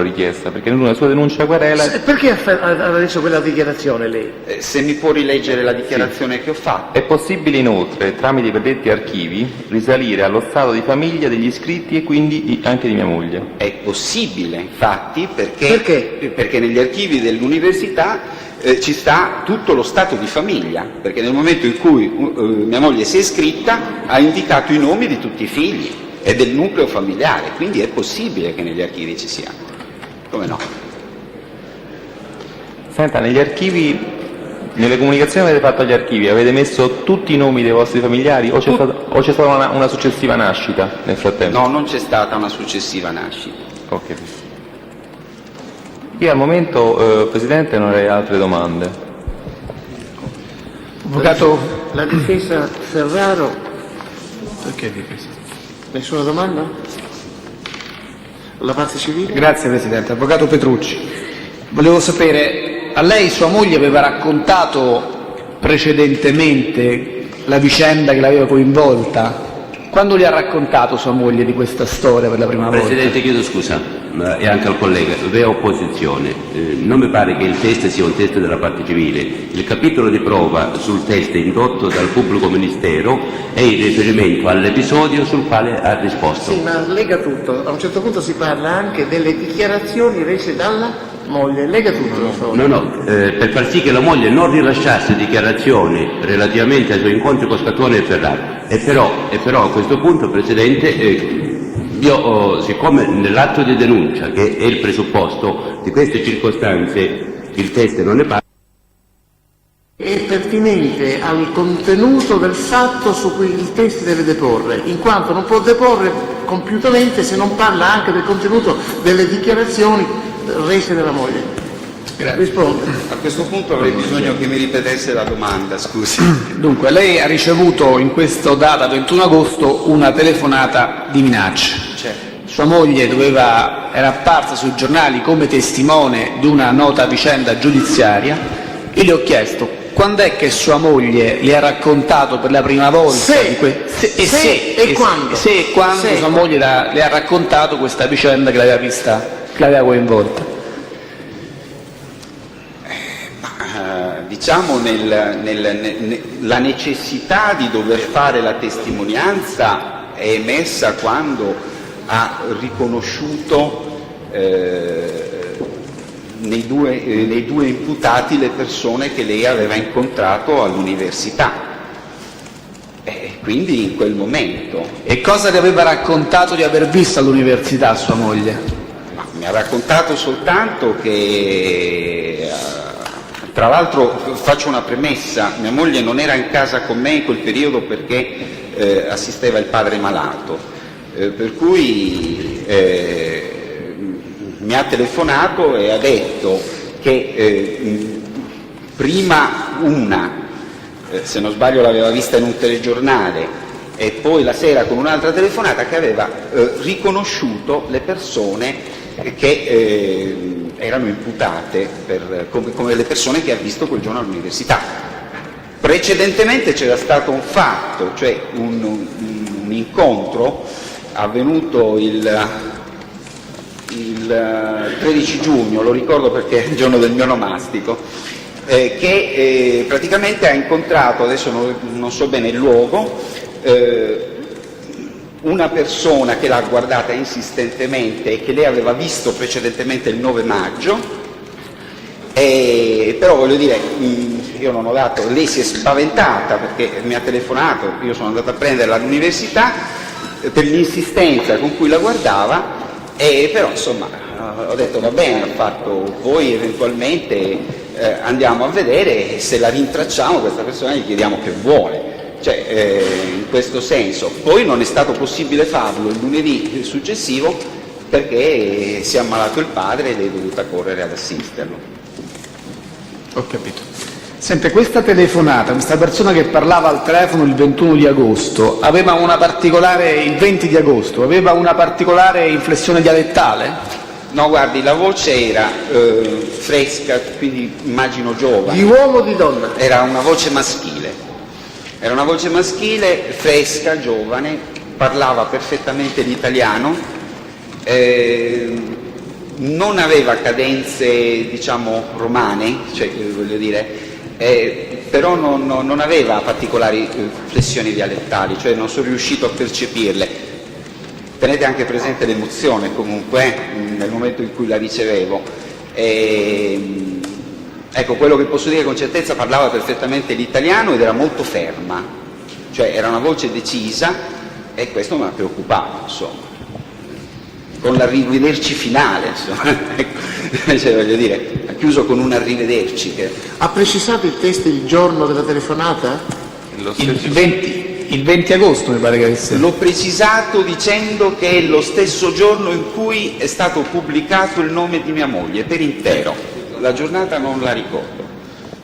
richiesta, perché nella sua denuncia querela... Perché ha reso quella dichiarazione lei? Se mi può rileggere la dichiarazione che ho fatto. È possibile inoltre, tramite i predetti archivi, risalire allo stato di famiglia degli iscritti e quindi anche di mia moglie. È possibile, infatti, perché negli archivi dell'università ci sta tutto lo stato di famiglia, perché nel momento in cui mia moglie si è iscritta ha indicato i nomi di tutti i figli e del nucleo familiare, quindi è possibile che negli archivi ci sia. Come no? Senta, negli archivi, nelle comunicazioni che avete fatto agli archivi, avete messo tutti i nomi dei vostri familiari o c'è stata una successiva nascita nel frattempo? No, non c'è stata una successiva nascita. Ok. Io al momento, Presidente, non avrei altre domande. Avvocato, la difesa Ferraro. Perché difesa? Nessuna domanda? La parte civile? Grazie Presidente. Avvocato Petrucci, volevo sapere, a lei sua moglie aveva raccontato precedentemente la vicenda che l'aveva coinvolta? Quando gli ha raccontato sua moglie di questa storia per la prima volta? Presidente, chiedo scusa, e anche al collega, v'è opposizione. Non mi pare che il test sia un test della parte civile. Il capitolo di prova sul test indotto dal pubblico ministero è in riferimento all'episodio sul quale ha risposto. Sì, ma lega tutto. A un certo punto si parla anche delle dichiarazioni rese dalla moglie. Lega tutto. Per far sì che la moglie non rilasciasse dichiarazioni relativamente ai suoi incontri con Scatone e Ferraro. E però a questo punto, Presidente, io, siccome nell'atto di denuncia, che è il presupposto di queste circostanze, il test non ne parla, è pertinente al contenuto del fatto su cui il test deve deporre, in quanto non può deporre compiutamente se non parla anche del contenuto delle dichiarazioni rese dalla moglie. Grazie. Risponde. A questo punto avrei bisogno che mi ripetesse la domanda, scusi. Dunque, lei ha ricevuto in questa data 21 agosto una telefonata di minacce. Certo. Sua moglie era apparsa sui giornali come testimone di una nota vicenda giudiziaria e le ho chiesto quando è che sua moglie le ha raccontato per la prima volta quando sua moglie le ha raccontato questa vicenda che l'aveva coinvolta. Diciamo la necessità di dover fare la testimonianza è emersa quando ha riconosciuto nei due imputati le persone che lei aveva incontrato all'università. quindi in quel momento. E cosa le aveva raccontato di aver visto all'università sua moglie? Ma mi ha raccontato soltanto che, tra l'altro faccio una premessa, mia moglie non era in casa con me in quel periodo perché assisteva il padre malato, per cui mi ha telefonato e ha detto che prima se non sbaglio l'aveva vista in un telegiornale e poi la sera con un'altra telefonata, che aveva riconosciuto le persone che erano imputate come le persone che ha visto quel giorno all'università. Precedentemente c'era stato un fatto, cioè un incontro avvenuto il 13 giugno, lo ricordo perché è il giorno del mio onomastico, che praticamente ha incontrato, adesso non so bene il luogo, una persona che l'ha guardata insistentemente e che lei aveva visto precedentemente il 9 maggio, però voglio dire, io non ho dato, lei si è spaventata perché mi ha telefonato, io sono andato a prenderla all'università per l'insistenza con cui la guardava, però insomma ho detto va bene, ha fatto, poi eventualmente andiamo a vedere e se la rintracciamo questa persona gli chiediamo che vuole, cioè in questo senso. Poi non è stato possibile farlo il lunedì successivo perché si è ammalato il padre ed è dovuta correre ad assisterlo. Ho capito. Sente, questa telefonata, questa persona che parlava al telefono il 21 di agosto, aveva una particolare, il 20 di agosto, aveva una particolare inflessione dialettale? No, guardi, la voce era fresca, quindi immagino giovane. Di uomo o di donna? Era una voce maschile. Era una voce maschile, fresca, giovane, parlava perfettamente l'italiano, non aveva cadenze, diciamo, romane, cioè voglio dire, però non aveva particolari flessioni dialettali, cioè non sono riuscito a percepirle. Tenete anche presente l'emozione comunque nel momento in cui la ricevevo. Ecco, quello che posso dire con certezza, parlava perfettamente l'italiano ed era molto ferma, cioè era una voce decisa e questo mi ha preoccupato, insomma. Con l'arrivederci finale, insomma, cioè, voglio dire, ha chiuso con un arrivederci. Ha precisato il test il giorno della telefonata? Il 20 agosto mi pare che avesse. L'ho precisato dicendo che è lo stesso giorno in cui è stato pubblicato il nome di mia moglie, per intero. La giornata non la ricordo.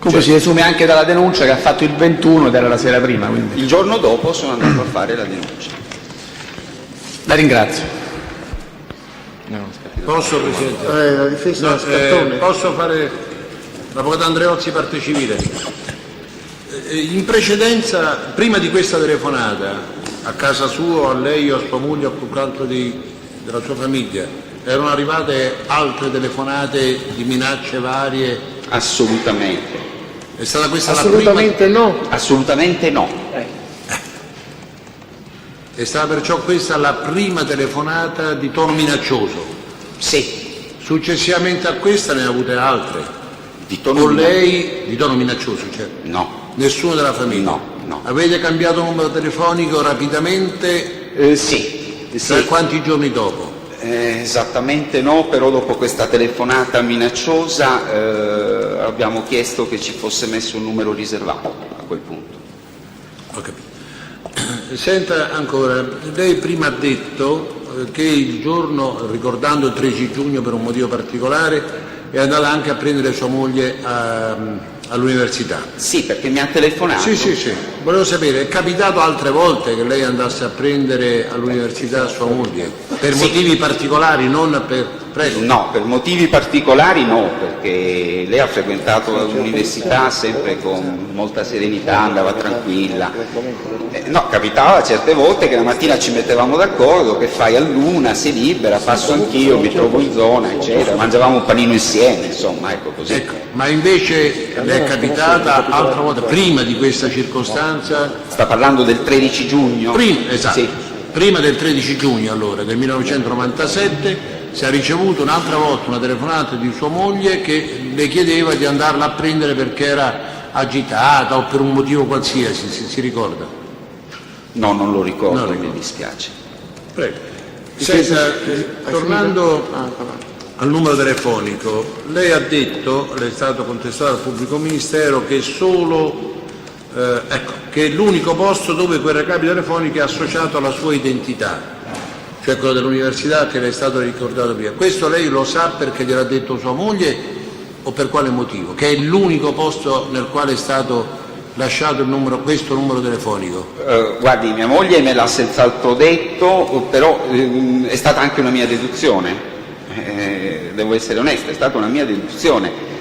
Comunque si desume anche dalla denuncia che ha fatto il 21 ed era la sera prima. Quindi. Il giorno dopo sono andato a fare la denuncia. La ringrazio. Posso, Presidente? La difesa Scartone. Posso fare l'avvocato Andreozzi, parte civile? In precedenza, prima di questa telefonata, a casa sua, a lei o a sua moglie o a qualcun altro della sua famiglia, erano arrivate altre telefonate di minacce varie? Assolutamente. È stata questa Assolutamente la prima? no. Assolutamente no. È stata perciò questa la prima telefonata di tono minaccioso? Sì. Successivamente a questa ne ha avute altre? Di tono con lei di tono minaccioso, certo? No. Nessuno della famiglia? No. Avete cambiato numero telefonico rapidamente? Sì. Per quanti giorni dopo? Esattamente no, però dopo questa telefonata minacciosa abbiamo chiesto che ci fosse messo un numero riservato a quel punto. Ho capito. Senta ancora, lei prima ha detto che il giorno, ricordando il 13 giugno per un motivo particolare, è andata anche a prendere sua moglie all'università. Sì, perché mi ha telefonato. Sì. Volevo sapere, è capitato altre volte che lei andasse a prendere all'università sua moglie? Per motivi particolari, non per... Prego. No, per motivi particolari no, perché lei ha frequentato l'università sempre con molta serenità, andava tranquilla. No, capitava certe volte che la mattina ci mettevamo d'accordo, che fai all'1, sei libera, passo anch'io, mi trovo in zona, eccetera, mangiavamo un panino insieme, insomma, ecco così. Ecco, ma invece le è capitata altra volta, prima di questa circostanza? Sta parlando del 13 giugno? Prima, esatto. Sì. Prima del 13 giugno allora, del 1997, si è ricevuto un'altra volta una telefonata di sua moglie che le chiedeva di andarla a prendere perché era agitata o per un motivo qualsiasi, si ricorda? No, non lo ricordo, mi dispiace. Prego. Senta, tornando al numero telefonico, lei ha detto, le è stato contestato al pubblico ministero, che che è l'unico posto dove quel recapito telefonico è associato alla sua identità, cioè quello dell'università che le è stato ricordato prima. Questo lei lo sa perché gliel'ha detto sua moglie o per quale motivo? Che è l'unico posto nel quale è stato lasciato questo numero telefonico? Guardi, mia moglie me l'ha senz'altro detto, però è stata anche una mia deduzione, devo essere onesta, è stata una mia deduzione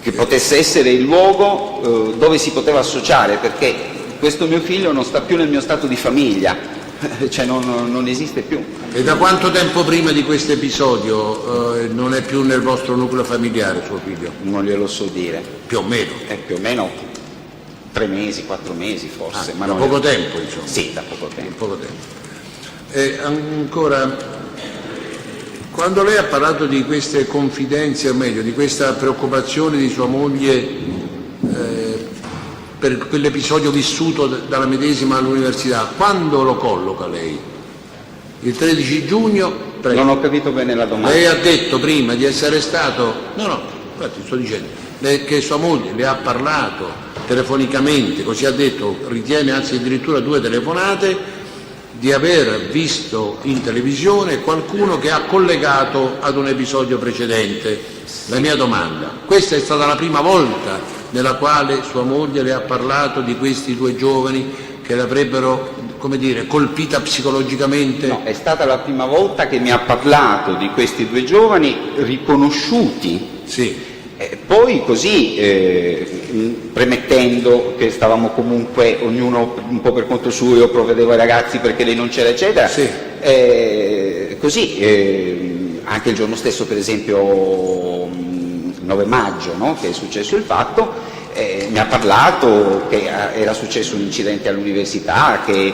che potesse essere il luogo dove si poteva associare, perché questo mio figlio non sta più nel mio stato di famiglia, cioè non esiste più. E da quanto tempo prima di questo episodio non è più nel vostro nucleo familiare suo figlio? Non glielo so dire. Più o meno? Più o meno 3 mesi, 4 mesi forse. Ma da poco tempo, insomma. Sì, da poco tempo. Poco tempo. E ancora, quando lei ha parlato di queste confidenze, o meglio, di questa preoccupazione di sua moglie per quell'episodio vissuto dalla medesima all'università, quando lo colloca lei? Il 13 giugno? Prego. Non ho capito bene la domanda. Lei ha detto prima di essere stato... No, infatti sto dicendo che sua moglie le ha parlato telefonicamente, così ha detto, ritiene anzi addirittura 2 telefonate, di aver visto in televisione qualcuno che ha collegato ad un episodio precedente. La mia domanda, questa è stata la prima volta nella quale sua moglie le ha parlato di questi 2 giovani che l'avrebbero, come dire, colpita psicologicamente? No, è stata la prima volta che mi ha parlato di questi 2 giovani riconosciuti. Sì. Poi così, premettendo che stavamo comunque ognuno un po' per conto suo, io provvedevo ai ragazzi perché lei non c'era, eccetera, sì. Così anche il giorno stesso, per esempio il 9 maggio, no, che è successo il fatto, mi ha parlato che era successo un incidente all'università, che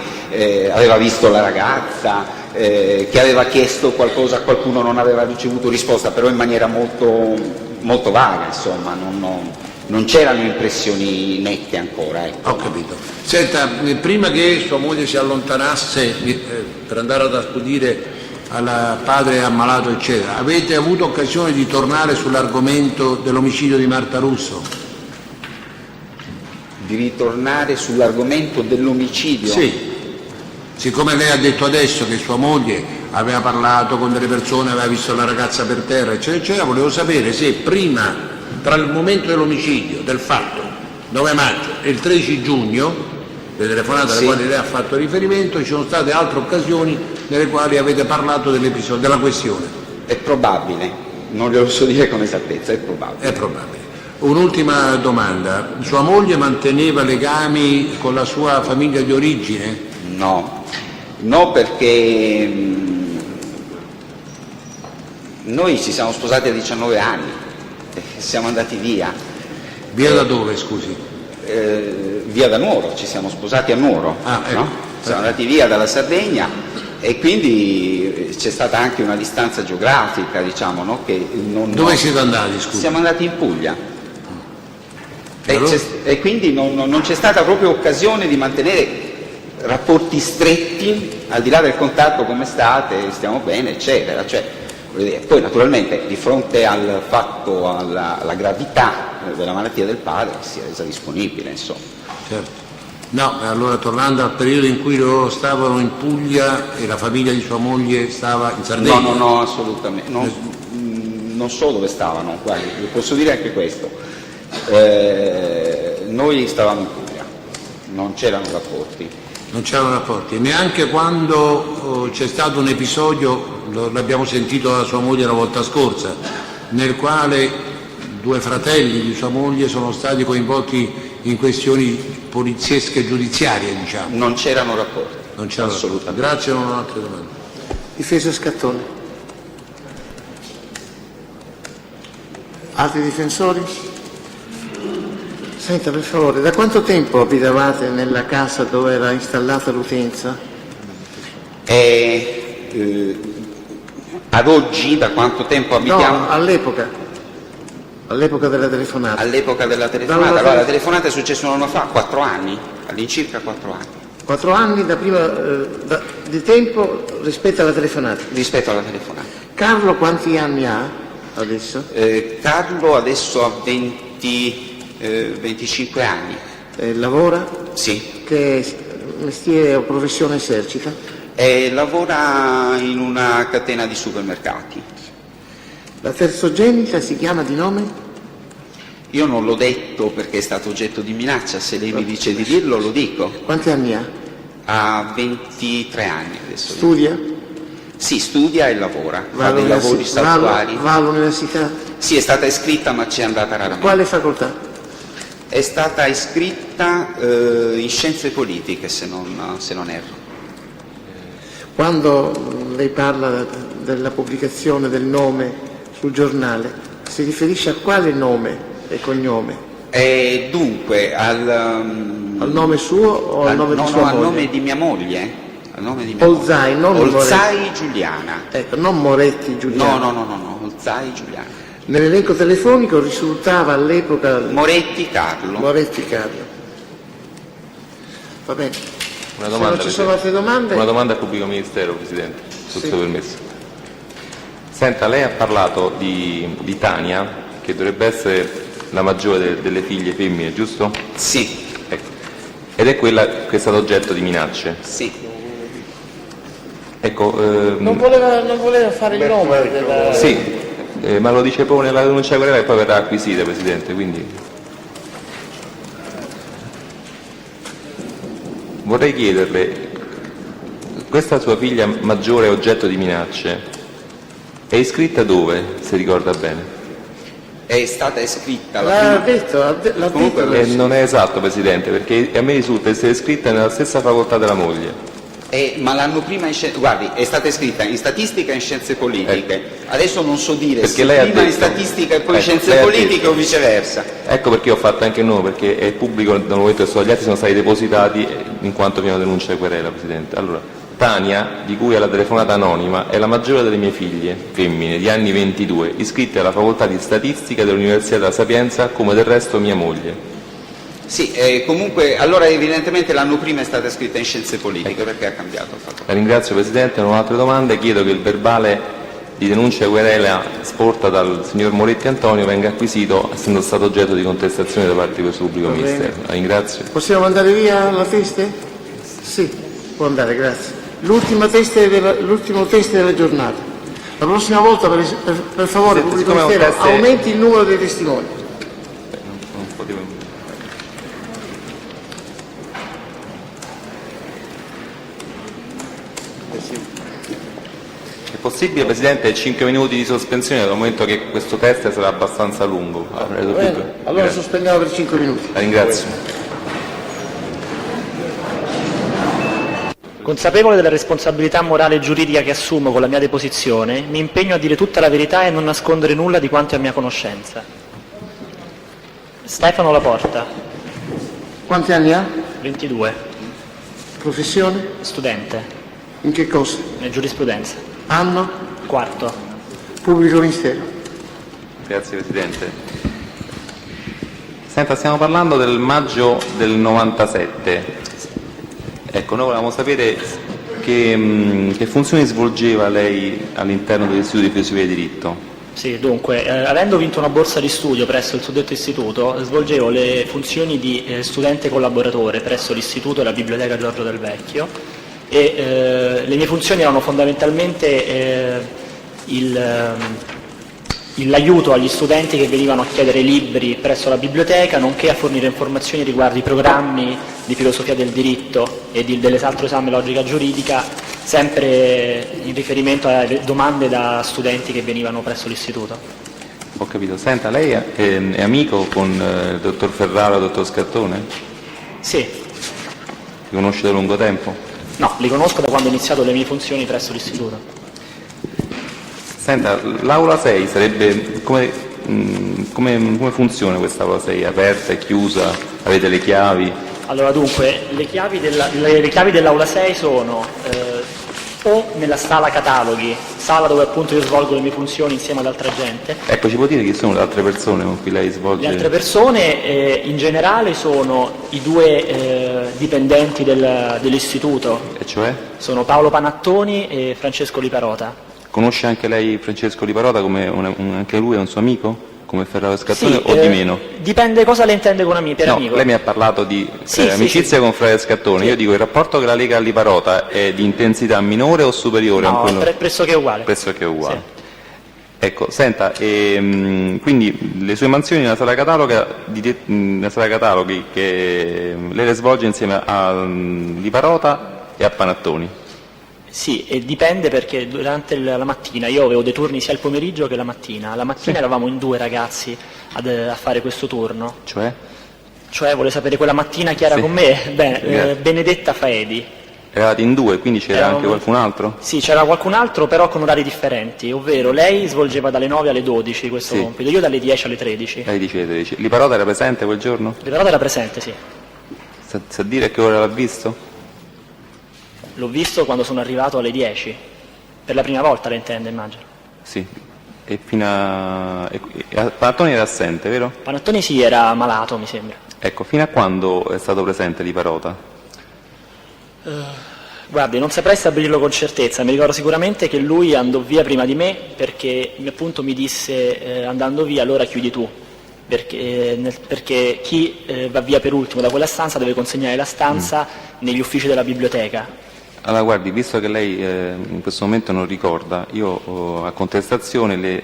aveva visto la ragazza, che aveva chiesto qualcosa a qualcuno, non aveva ricevuto risposta, però in maniera molto vaga, insomma, non c'erano impressioni nette ancora. Ecco. Ho capito. Senta, prima che sua moglie si allontanasse per andare ad accudire al padre ammalato, eccetera, avete avuto occasione di tornare sull'argomento dell'omicidio di Marta Russo? Di ritornare sull'argomento dell'omicidio? Sì. Siccome lei ha detto adesso che sua moglie aveva parlato con delle persone, aveva visto la ragazza per terra, eccetera, eccetera, volevo sapere se prima, tra il momento dell'omicidio, del fatto, 9 maggio e il 13 giugno, le telefonate alle quali lei ha fatto riferimento, ci sono state altre occasioni nelle quali avete parlato dell'episodio, della questione. È probabile, non glielo so dire con esattezza, è probabile. È probabile. Un'ultima domanda, sua moglie manteneva legami con la sua famiglia di origine? No, perché noi ci siamo sposati a 19 anni, siamo andati via. Via da dove, scusi? Via da Nuoro, ci siamo sposati a Nuoro, ecco. No? Siamo andati via dalla Sardegna e quindi c'è stata anche una distanza geografica, diciamo, no? Dove siete andati, scusi? Siamo andati in Puglia. Allora? E quindi non c'è stata proprio occasione di mantenere rapporti stretti, al di là del contatto, come state, stiamo bene, eccetera. Cioè, poi naturalmente di fronte al fatto, alla gravità della malattia del padre, si è resa disponibile, insomma. Certo. No, allora tornando al periodo in cui loro stavano in Puglia e la famiglia di sua moglie stava in Sardegna? No, assolutamente. Non so dove stavano, guardi, vi posso dire anche questo. Noi stavamo in Puglia, non c'erano rapporti. Non c'erano rapporti, neanche quando c'è stato un episodio, l'abbiamo sentito da sua moglie la volta scorsa, nel quale 2 fratelli di sua moglie sono stati coinvolti in questioni poliziesche e giudiziarie, diciamo. Non c'erano rapporti. Non c'erano assolutamente. Rapporti. Grazie, non ho altre domande. Difesa Scattone. Altri difensori? Senta, per favore, da quanto tempo abitavate nella casa dove era installata l'utenza? Ad oggi, da quanto tempo abitiamo? No, all'epoca. All'epoca della telefonata. All'epoca della telefonata. Allora, la telefonata è successa un anno fa, 4 anni, all'incirca 4 anni. 4 anni di tempo rispetto alla telefonata. Rispetto alla telefonata. Carlo quanti anni ha adesso? Carlo adesso ha 25 anni. Lavora? Sì. Che mestiere o professione esercita? Lavora in una catena di supermercati. La terzogenita si chiama di nome? Io non l'ho detto perché è stato oggetto di minaccia, se lei mi dice di dirlo lo dico. Quanti anni ha? Ha 23 anni adesso. Studia? Sì, studia e lavora, fa dei lavori saltuari. Va all'università? Sì, è stata iscritta ma ci è andata raramente. Quale facoltà? È stata iscritta in scienze politiche, se non erro. Quando lei parla della pubblicazione del nome sul giornale, si riferisce a quale nome e cognome? Dunque, al nome suo o al nome di sua moglie? Al nome di mia moglie. Olzai, non Olzai Giuliana. Ecco, non Moretti Giuliana. No, Olzai Giuliana. Nell'elenco telefonico risultava all'epoca Moretti Carlo. Moretti Carlo. Va bene. Una domanda, se non ci sono altre domande. Una domanda al pubblico ministero, Presidente, se sì. permesso. Senta, lei ha parlato di Tania, che dovrebbe essere la maggiore delle figlie femmine, giusto? Sì. Ecco. Ed è quella che è stata oggetto di minacce. Sì. Ecco, non voleva fare il nome della... Sì, ma lo dice proprio nella denuncia di querela e poi verrà acquisita, Presidente, quindi... Vorrei chiederle, questa sua figlia maggiore oggetto di minacce è iscritta dove, se ricorda bene? È stata iscritta l'ha detto. Non è esatto, Presidente, perché a me risulta essere iscritta nella stessa facoltà della moglie. Ma l'anno prima guardi, è stata iscritta in statistica e in scienze politiche. Adesso non so dire perché se lei prima in statistica e poi in scienze politiche o viceversa. Ecco perché ho fatto anche il nome, perché è pubblico dal momento che gli atti sono stati depositati in quanto prima denuncia di querela, Presidente. Allora, Tania, di cui alla telefonata anonima, è la maggiore delle mie figlie femmine di anni 22, iscritte alla facoltà di statistica dell'Università della Sapienza, come del resto mia moglie. Sì, comunque, allora evidentemente l'anno prima è stata iscritta in scienze politiche, perché ha cambiato facoltà. La ringrazio, Presidente, non ho altre domande, chiedo che il verbale di denuncia e querela sporta dal signor Moretti Antonio venga acquisito, essendo stato oggetto di contestazione da parte di questo pubblico ministero. La ringrazio. Possiamo andare via la teste? Sì, può andare, grazie. L'ultimo test della giornata. La prossima volta, per favore, pubblico ministero, aumenti il numero dei testimoni. È possibile, Presidente, 5 minuti di sospensione dal momento che questo test sarà abbastanza lungo? Allora sospendiamo per 5 minuti. La ringrazio. Consapevole della responsabilità morale e giuridica che assumo con la mia deposizione, mi impegno a dire tutta la verità e non nascondere nulla di quanto è a mia conoscenza. Stefano Laporta. Quanti anni ha? 22. Professione? Studente. In che cosa? In giurisprudenza. Anno? Quarto. Pubblico ministero. Grazie, Presidente. Senta, stiamo parlando del maggio del 97. Ecco, noi volevamo sapere che funzioni svolgeva lei all'interno dell'Istituto di Filosofia e Diritto. Sì, dunque, avendo vinto una borsa di studio presso il suddetto istituto, svolgevo le funzioni di studente collaboratore presso l'istituto e la biblioteca Giorgio del Vecchio e le mie funzioni erano fondamentalmente l'aiuto agli studenti che venivano a chiedere libri presso la biblioteca, nonché a fornire informazioni riguardo i programmi di filosofia del diritto e dell'altro esame logica giuridica, sempre in riferimento alle domande da studenti che venivano presso l'istituto. Ho capito. Senta, lei è amico con il dottor Ferraro e il dottor Scattone? Sì. Li conosce da lungo tempo? No, li conosco da quando ho iniziato le mie funzioni presso l'istituto. Senta, l'aula 6 sarebbe... Come funziona questa aula 6? È aperta, è chiusa? Avete le chiavi? Allora, dunque, le chiavi dell'aula 6 sono o nella sala cataloghi, sala dove appunto io svolgo le mie funzioni insieme ad altra gente. Ecco, ci può dire chi sono le altre persone con cui lei svolge? Le altre persone in generale sono i due dipendenti dell'istituto. E cioè? Sono Paolo Panattoni e Francesco Liparota. Conosce anche lei Francesco Liparota come anche lui è un suo amico? Come Ferraro Scattone Sì, o di meno? Dipende cosa le intende con amico. Per No, amico. lei mi ha parlato di Sì, amicizia con Ferraro Scattone. Sì. Io dico il rapporto che la lega a Liparota è di intensità minore o superiore? No, a quello... pressoché uguale. Pressoché uguale. Ecco, senta, quindi le sue mansioni nella sala cataloghi che lei le svolge insieme a Liparota e a Panattoni. Sì, e dipende perché durante la mattina io avevo dei turni sia il pomeriggio che la mattina. La mattina eravamo in 2 ragazzi a fare questo turno. Cioè? Cioè, vuole sapere quella mattina chi era con me? Beh, Benedetta Faedi. Eravate in 2, quindi c'era anche qualcun altro? Sì, c'era qualcun altro, però con orari differenti, ovvero lei svolgeva dalle 9 alle 12 questo compito, io dalle 10 alle 13. Lei dice 13. Liparota era presente quel giorno? Liparota era presente, sì. Sa dire a che ora l'ha visto? L'ho visto quando sono arrivato alle 10. Per la prima volta, le intende, immagino. Sì. E Panattoni era assente, vero? Panattoni sì, era malato, mi sembra. Ecco, fino a quando è stato presente Liparota? Guardi, non saprei stabilirlo con certezza, mi ricordo sicuramente che lui andò via prima di me perché appunto mi disse andando via allora chiudi tu, perché chi va via per ultimo da quella stanza deve consegnare la stanza negli uffici della biblioteca. Allora guardi, visto che lei in questo momento non ricorda, io a contestazione le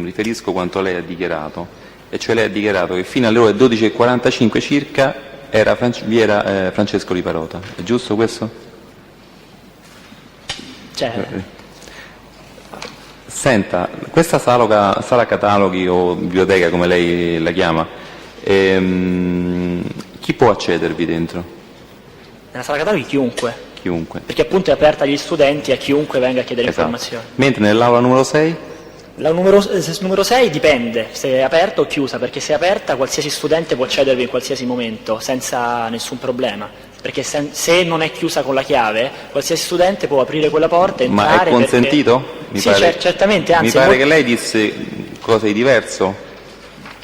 riferisco quanto lei ha dichiarato, e cioè lei ha dichiarato che fino alle ore 12:45 circa vi era Francesco Liparota, è giusto questo? Senta, questa sala cataloghi o biblioteca come lei la chiama, chi può accedervi dentro? Nella sala cataloghi chiunque. Chiunque. Perché appunto è aperta agli studenti e a chiunque venga a chiedere informazioni. Mentre nell'aula numero 6? La numero 6 dipende se è aperta o chiusa, perché se è aperta qualsiasi studente può accedervi in qualsiasi momento senza nessun problema, perché se non è chiusa con la chiave qualsiasi studente può aprire quella porta e entrare. Ma è consentito? Sì, certamente, anzi. Mi pare che lei disse qualcosa di diverso,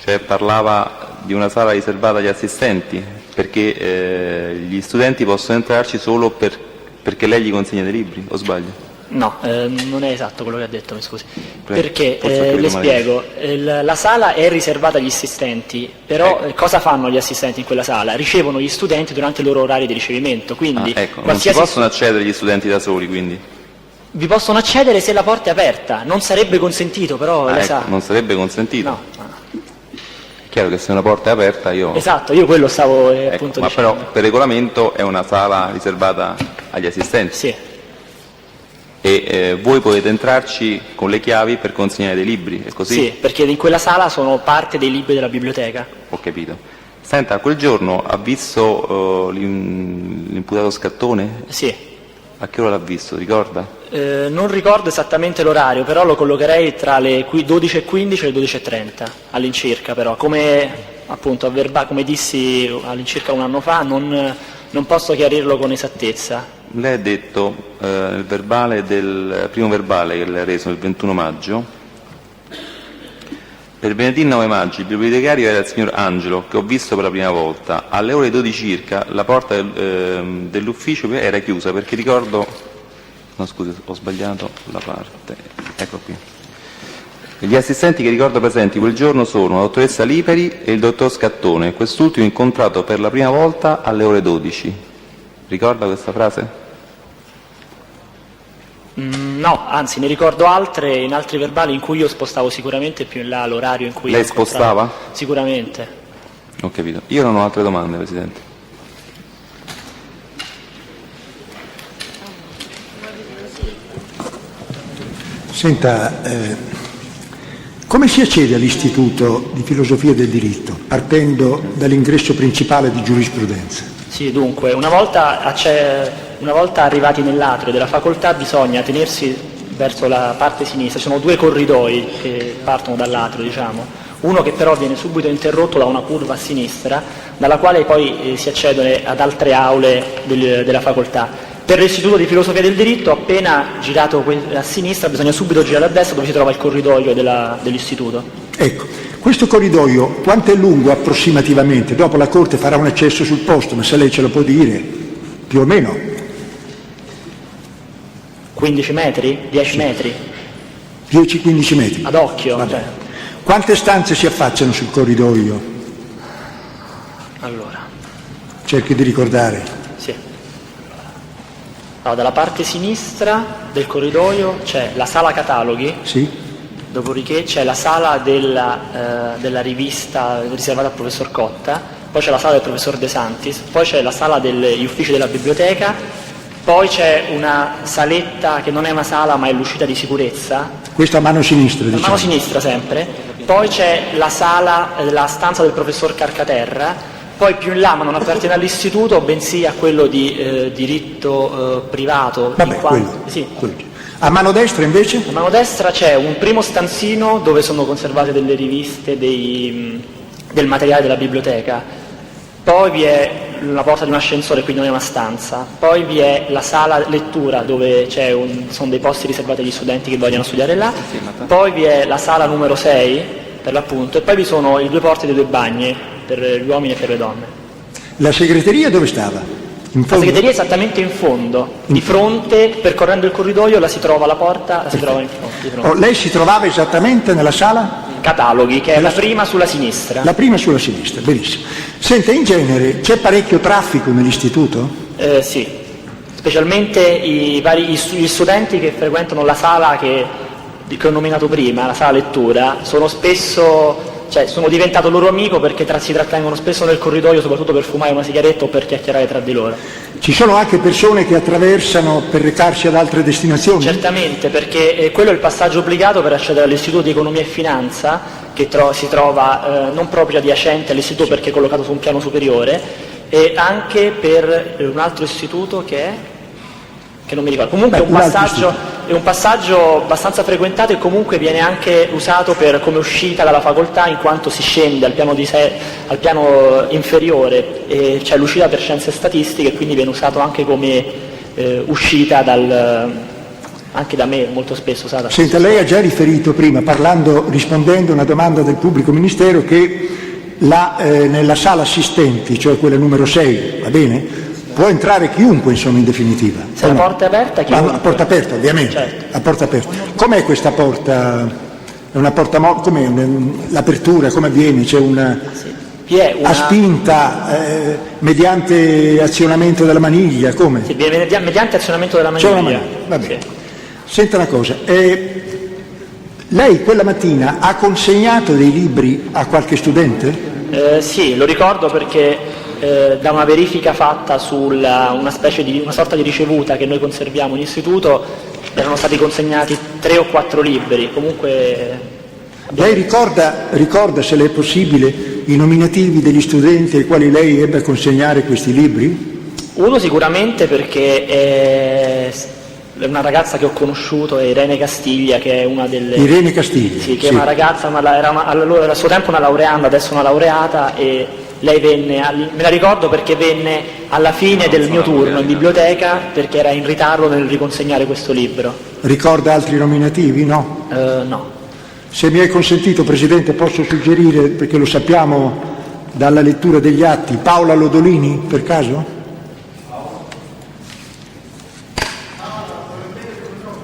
cioè parlava di una sala riservata agli assistenti, perché gli studenti possono entrarci solo perché lei gli consegna dei libri, o sbaglio? No, non è esatto quello che ha detto, mi scusi. Perché, le spiego, la sala è riservata agli assistenti, però cosa fanno gli assistenti in quella sala? Ricevono gli studenti durante il loro orario di ricevimento, quindi non si possono accedere gli studenti da soli, quindi? Vi possono accedere se la porta è aperta, non sarebbe consentito, però lei sa. Non sarebbe consentito? No. È chiaro che se una porta è aperta io... Esatto, io quello stavo appunto ma dicendo. però per regolamento è una sala riservata agli assistenti? Sì. E voi potete entrarci con le chiavi per consegnare dei libri, è così? Sì, perché in quella sala sono parte dei libri della biblioteca. Ho capito. Senta, quel giorno ha visto l'imputato Scattone? Sì. A che ora l'ha visto, ricorda? Non ricordo esattamente l'orario, però lo collocherei tra le 12:15 e le 12:30 all'incirca, però come appunto come dissi all'incirca un anno fa non posso chiarirlo con esattezza. Lei ha detto nel primo verbale che le ha reso il 21 maggio, per venerdì 9 maggio il bibliotecario era il signor Angelo, che ho visto per la prima volta. Alle ore 12 circa la porta dell'ufficio era chiusa, perché ricordo... No, scusi, ho sbagliato la parte. Ecco qui. Gli assistenti che ricordo presenti quel giorno sono la dottoressa Liperi e il dottor Scattone, quest'ultimo incontrato per la prima volta alle ore 12. Ricorda questa frase? No, anzi ne ricordo altre in altri verbali in cui io spostavo sicuramente più in là l'orario in cui... Lei spostava? Sicuramente. Ho capito. Io non ho altre domande, Presidente. Senta, come si accede all'Istituto di Filosofia del Diritto, partendo dall'ingresso principale di giurisprudenza? Sì, dunque, una volta arrivati nell'atrio della facoltà bisogna tenersi verso la parte sinistra, ci sono 2 corridoi che partono dall'atrio, diciamo, uno che però viene subito interrotto da una curva a sinistra, dalla quale poi si accede ad altre aule della facoltà. Per l'istituto di filosofia del diritto, appena girato a sinistra, bisogna subito girare a destra dove si trova il corridoio dell'istituto. Ecco, questo corridoio quanto è lungo approssimativamente? Dopo la Corte farà un accesso sul posto, ma se lei ce lo può dire, più o meno. 15 metri? 10 metri? 10-15 metri. Ad occhio. Cioè. Quante stanze si affacciano sul corridoio? Allora. Cerchi di ricordare. Sì. Allora, dalla parte sinistra del corridoio c'è la sala cataloghi. Sì. Dopodiché c'è la sala della rivista riservata al professor Cotta, poi c'è la sala del professor De Santis, poi c'è la sala degli uffici della biblioteca, poi c'è una saletta che non è una sala ma è l'uscita di sicurezza. Questa a mano sinistra, diciamo. A mano sinistra sempre. Poi c'è la stanza del professor Carcaterra, poi più in là, ma non appartiene all'istituto, bensì a quello di diritto privato. Vabbè, quello. Sì. Quello. A mano destra invece? A mano destra c'è un primo stanzino dove sono conservate delle riviste, del materiale della biblioteca, poi vi è la porta di un ascensore, quindi non è una stanza, poi vi è la sala lettura dove sono dei posti riservati agli studenti che vogliono studiare là, poi vi è la sala numero 6 per l'appunto e poi vi sono i 2 porte dei 2 bagni per gli uomini e per le donne. La segreteria dove stava? In fondo? La segreteria è esattamente in fondo, di fronte, percorrendo il corridoio, si trova la porta, si trova in fondo. Oh, lei si trovava esattamente nella sala? Cataloghi, che è la prima sulla sinistra. La prima sulla sinistra, benissimo. Senta, in genere c'è parecchio traffico nell'istituto? Sì, specialmente gli studenti che frequentano la sala che ho nominato prima, la sala lettura, sono diventato loro amico perché si trattengono spesso nel corridoio, soprattutto per fumare una sigaretta o per chiacchierare tra di loro. Ci sono anche persone che attraversano per recarsi ad altre destinazioni? Certamente, perché quello è il passaggio obbligato per accedere all'Istituto di Economia e Finanza, che si trova non proprio adiacente all'istituto perché è collocato su un piano superiore, e anche per un altro istituto che non mi ricordo. Comunque è un passaggio abbastanza frequentato e comunque viene anche usato come uscita dalla facoltà, in quanto si scende al piano inferiore e c'è l'uscita per scienze statistiche, quindi viene usato anche come uscita anche da me molto spesso usata. Senta, lei ha già riferito prima, rispondendo a una domanda del pubblico ministero, che nella sala assistenti, cioè quella numero 6, va bene? Può entrare chiunque, insomma, in definitiva. Se la porta è aperta, chiunque. A porta aperta, ovviamente. Certo. A porta aperta. Com'è questa porta? È una porta com'è l'apertura? Come avviene? C'è a spinta, mediante azionamento della maniglia, come? Sì, mediante azionamento della maniglia. C'è una maniglia, va bene. Sì. Senta una cosa, lei quella mattina ha consegnato dei libri a qualche studente? Sì, lo ricordo perché da una verifica fatta su una sorta di ricevuta che noi conserviamo in istituto erano stati consegnati 3 o 4 libri. Comunque lei ricorda, se le è possibile, i nominativi degli studenti ai quali lei ebbe a consegnare questi libri? Uno sicuramente perché è una ragazza che ho conosciuto, è Irene Castiglia, che è una delle... Irene Castiglia? Sì, che è una ragazza, allora a suo tempo una laureanda, adesso una laureata, e lei venne, me la ricordo perché venne alla fine del mio turno in biblioteca perché era in ritardo nel riconsegnare questo libro. Ricorda altri nominativi? No? No. Se mi è consentito, Presidente, posso suggerire, perché lo sappiamo dalla lettura degli atti, Paola Lodolini, per caso?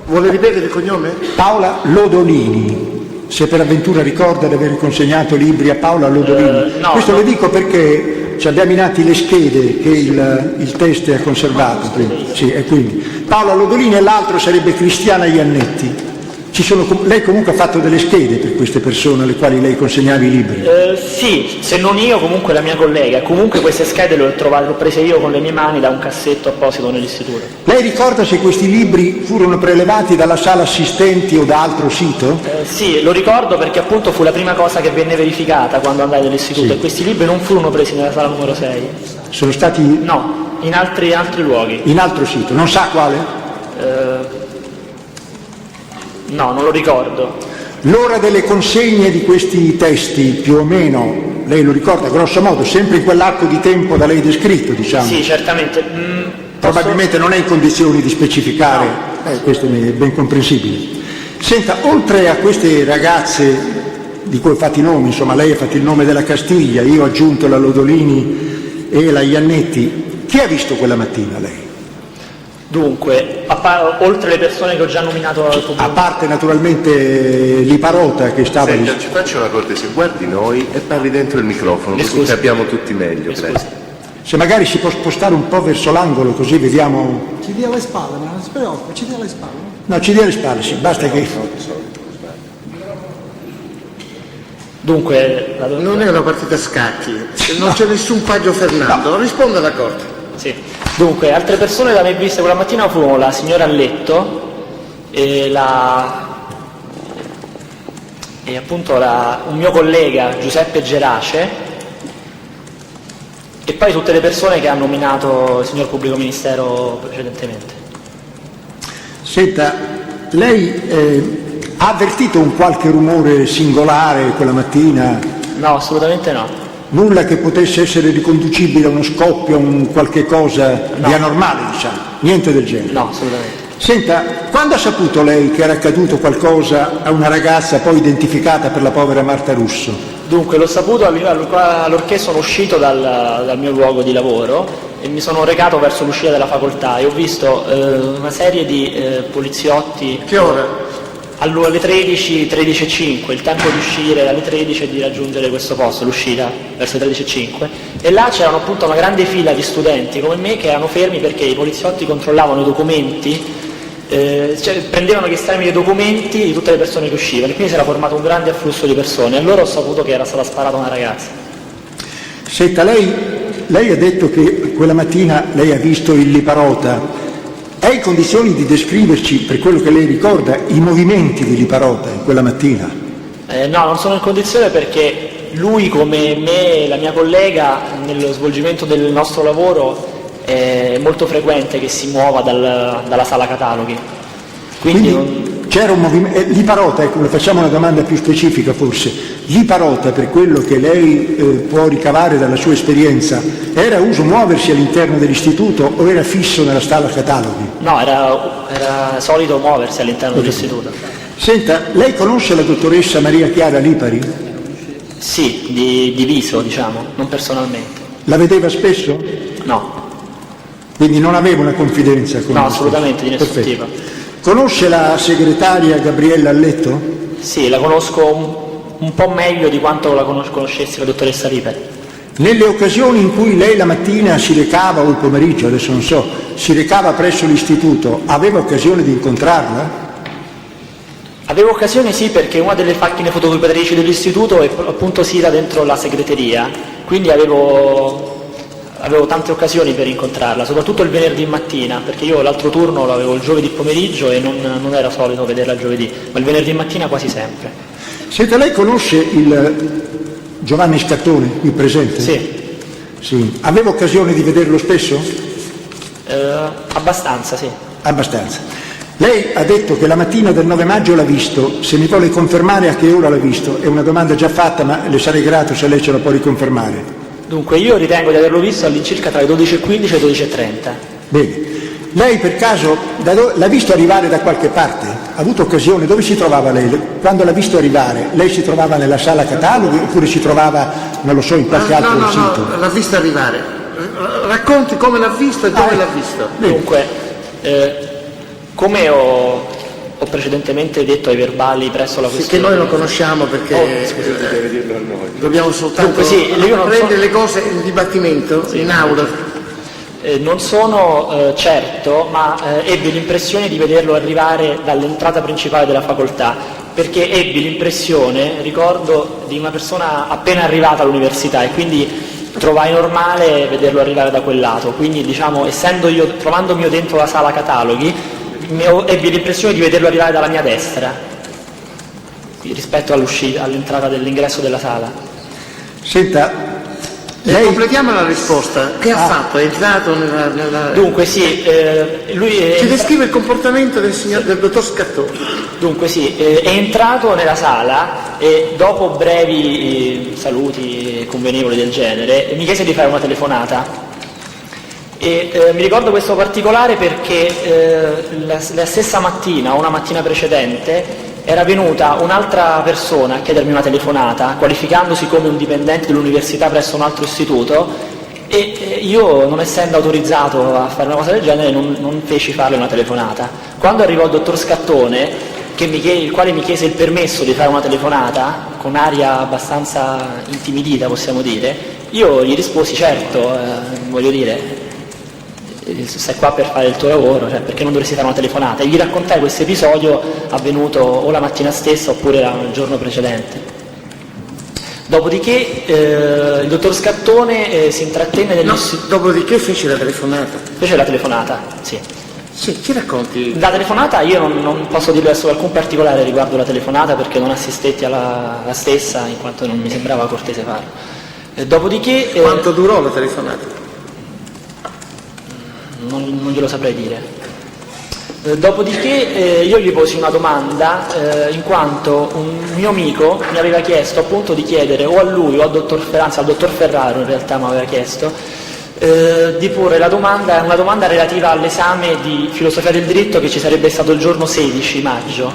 Vuole ripetere il cognome? Paola Lodolini. Se per avventura ricorda di aver consegnato libri a Paola Lodolini. No, questo lo dico perché ci abbiamo in atti le schede che il teste ha conservato prima. Sì, e quindi Paola Lodolini, e l'altro sarebbe Cristiana Iannetti. Lei comunque ha fatto delle schede per queste persone alle quali lei consegnava i libri? Sì, se non io comunque la mia collega. Comunque queste schede le ho prese io con le mie mani da un cassetto apposito nell'istituto. Lei ricorda se questi libri furono prelevati dalla sala assistenti o da altro sito? Sì, lo ricordo perché appunto fu la prima cosa che venne verificata quando andai nell'istituto, e questi libri non furono presi nella sala numero 6. Sono stati? No, in altri luoghi. In altro sito, non sa quale? No, non lo ricordo. L'ora delle consegne di questi testi, più o meno, lei lo ricorda grosso modo, sempre in quell'arco di tempo da lei descritto, diciamo? Sì, certamente. probabilmente non è in condizioni di specificare, questo è ben comprensibile. Senta, oltre a queste ragazze di cui ho fatto i nomi, insomma lei ha fatto il nome della Castiglia, io ho aggiunto la Lodolini e la Iannetti, chi ha visto quella mattina lei? Dunque, oltre le persone che ho già nominato al pubblico, A parte naturalmente Liparota che stava lì. Senta, ci faccia una cortesia, guardi noi e parli dentro il microfono, così capiamo tutti meglio. Grazie. Se magari si può spostare un po' verso l'angolo così vediamo. Ci dia le spalle, ma non si preoccupa, ci dia le spalle. No, ci dia le spalle, sì, basta che. dunque, Non è una partita a scacchi, non c'è nessun Paggio Fernando, risponda alla Corte. sì. Dunque, altre persone da me viste quella mattina furono la signora Letto e appunto un mio collega Giuseppe Gerace e poi tutte le persone che ha nominato il signor Pubblico Ministero precedentemente. Senta, lei ha avvertito un qualche rumore singolare quella mattina? No, assolutamente no. Nulla che potesse essere riconducibile a uno scoppio, a un qualche cosa di anormale, diciamo? Niente del genere? No, assolutamente. Senta, quando ha saputo lei che era accaduto qualcosa a una ragazza poi identificata per la povera Marta Russo? Dunque, l'ho saputo allorché sono uscito dal mio luogo di lavoro e mi sono recato verso l'uscita della facoltà e ho visto una serie di poliziotti. Che ora? Alle 13:05, il tempo di uscire alle 13 e di raggiungere questo posto, l'uscita verso le 13:05, e là c'erano appunto una grande fila di studenti come me che erano fermi perché i poliziotti controllavano i documenti, prendevano gli estremi dei documenti di tutte le persone che uscivano e quindi si era formato un grande afflusso di persone e allora ho saputo che era stata sparata una ragazza. Senta, lei ha detto che quella mattina lei ha visto il Liparota. È in condizioni di descriverci, per quello che lei ricorda, i movimenti di Liparota in quella mattina? No, non sono in condizione perché lui, come me e la mia collega, nello svolgimento del nostro lavoro è molto frequente che si muova dalla sala cataloghi. Quindi c'era un movimento. Liparota, ecco, le facciamo una domanda più specifica forse. Liparota, per quello che lei può ricavare dalla sua esperienza, era uso muoversi all'interno dell'istituto o era fisso nella sala cataloghi? No, era solito muoversi all'interno dell'istituto. Senta, lei conosce la dottoressa Maria Chiara Lipari? Sì, di viso, diciamo, non personalmente. La vedeva spesso? No. Quindi non aveva una confidenza con No, lei? assolutamente, di nessun Perfetto. tipo. Conosce la segretaria Gabriella Alletto? Sì, la conosco un po' meglio di quanto la conoscessi la dottoressa Lipari. Nelle occasioni in cui lei la mattina si recava, o il pomeriggio, adesso non so, si recava presso l'istituto, aveva occasione di incontrarla? Avevo occasione sì, perché una delle macchine fotocopiatrici dell'istituto è appunto sita dentro la segreteria, quindi avevo tante occasioni per incontrarla, soprattutto il venerdì mattina, perché io l'altro turno l'avevo il giovedì pomeriggio e non era solito vederla il giovedì, ma il venerdì mattina quasi sempre. Senta, lei conosce il Giovanni Scattone, qui presente? Sì. Aveva occasione di vederlo spesso? Abbastanza, sì. Abbastanza. Lei ha detto che la mattina del 9 maggio l'ha visto, se mi vuole confermare a che ora l'ha visto, è una domanda già fatta ma le sarei grato se lei ce la può riconfermare. Dunque io ritengo di averlo visto all'incirca tra le 12:15 e le 12:30. Bene. Lei per caso l'ha visto arrivare da qualche parte? Ha avuto occasione? Dove si trovava lei? Quando l'ha visto arrivare, lei si trovava nella sala cataloghi oppure si trovava, non lo so, in qualche altro sito? No, l'ha visto arrivare. Racconti come l'ha visto e dove l'ha visto. Dunque, come ho precedentemente detto ai verbali presso la questione... Che noi lo conosciamo perché deve dirlo a noi. Dobbiamo soltanto io non prendere le cose in dibattimento, in aula. Non sono certo, ma ebbi l'impressione di vederlo arrivare dall'entrata principale della facoltà, perché ebbi l'impressione, ricordo, di una persona appena arrivata all'università e quindi trovai normale vederlo arrivare da quel lato. Quindi, diciamo, trovandomi io dentro la sala cataloghi, ebbi l'impressione di vederlo arrivare dalla mia destra rispetto all'entrata dell'ingresso della sala. Senta, completiamo la risposta. Che ha fatto? È entrato nella... Dunque sì, lui ci descrive il comportamento del dottor Scattone. Dunque sì, è entrato nella sala e dopo brevi saluti convenevoli del genere mi chiese di fare una telefonata E mi ricordo questo particolare perché la stessa mattina, una mattina precedente, era venuta un'altra persona a chiedermi una telefonata, qualificandosi come un dipendente dell'università presso un altro istituto, e io, non essendo autorizzato a fare una cosa del genere, non feci farle una telefonata. Quando arrivò il dottor Scattone, il quale mi chiese il permesso di fare una telefonata, con aria abbastanza intimidita, possiamo dire, io gli risposi: certo, voglio dire, sei qua per fare il tuo lavoro, cioè, perché non dovresti fare una telefonata? E gli raccontai questo episodio avvenuto o la mattina stessa oppure il giorno precedente. Dopodiché il dottor Scattone si intrattenne dopodiché fece la telefonata? Fece la telefonata, sì. Sì, ci racconti? La telefonata io non posso dirle adesso alcun particolare riguardo la telefonata, perché non assistetti alla stessa, in quanto non mi sembrava cortese farlo. Dopodiché... Quanto durò la telefonata? Non glielo saprei dire. Dopodiché io gli posi una domanda, in quanto un mio amico mi aveva chiesto appunto di chiedere o a lui o al dottor Ferraro, in realtà mi aveva chiesto, di porre una domanda relativa all'esame di filosofia del diritto che ci sarebbe stato il giorno 16 maggio.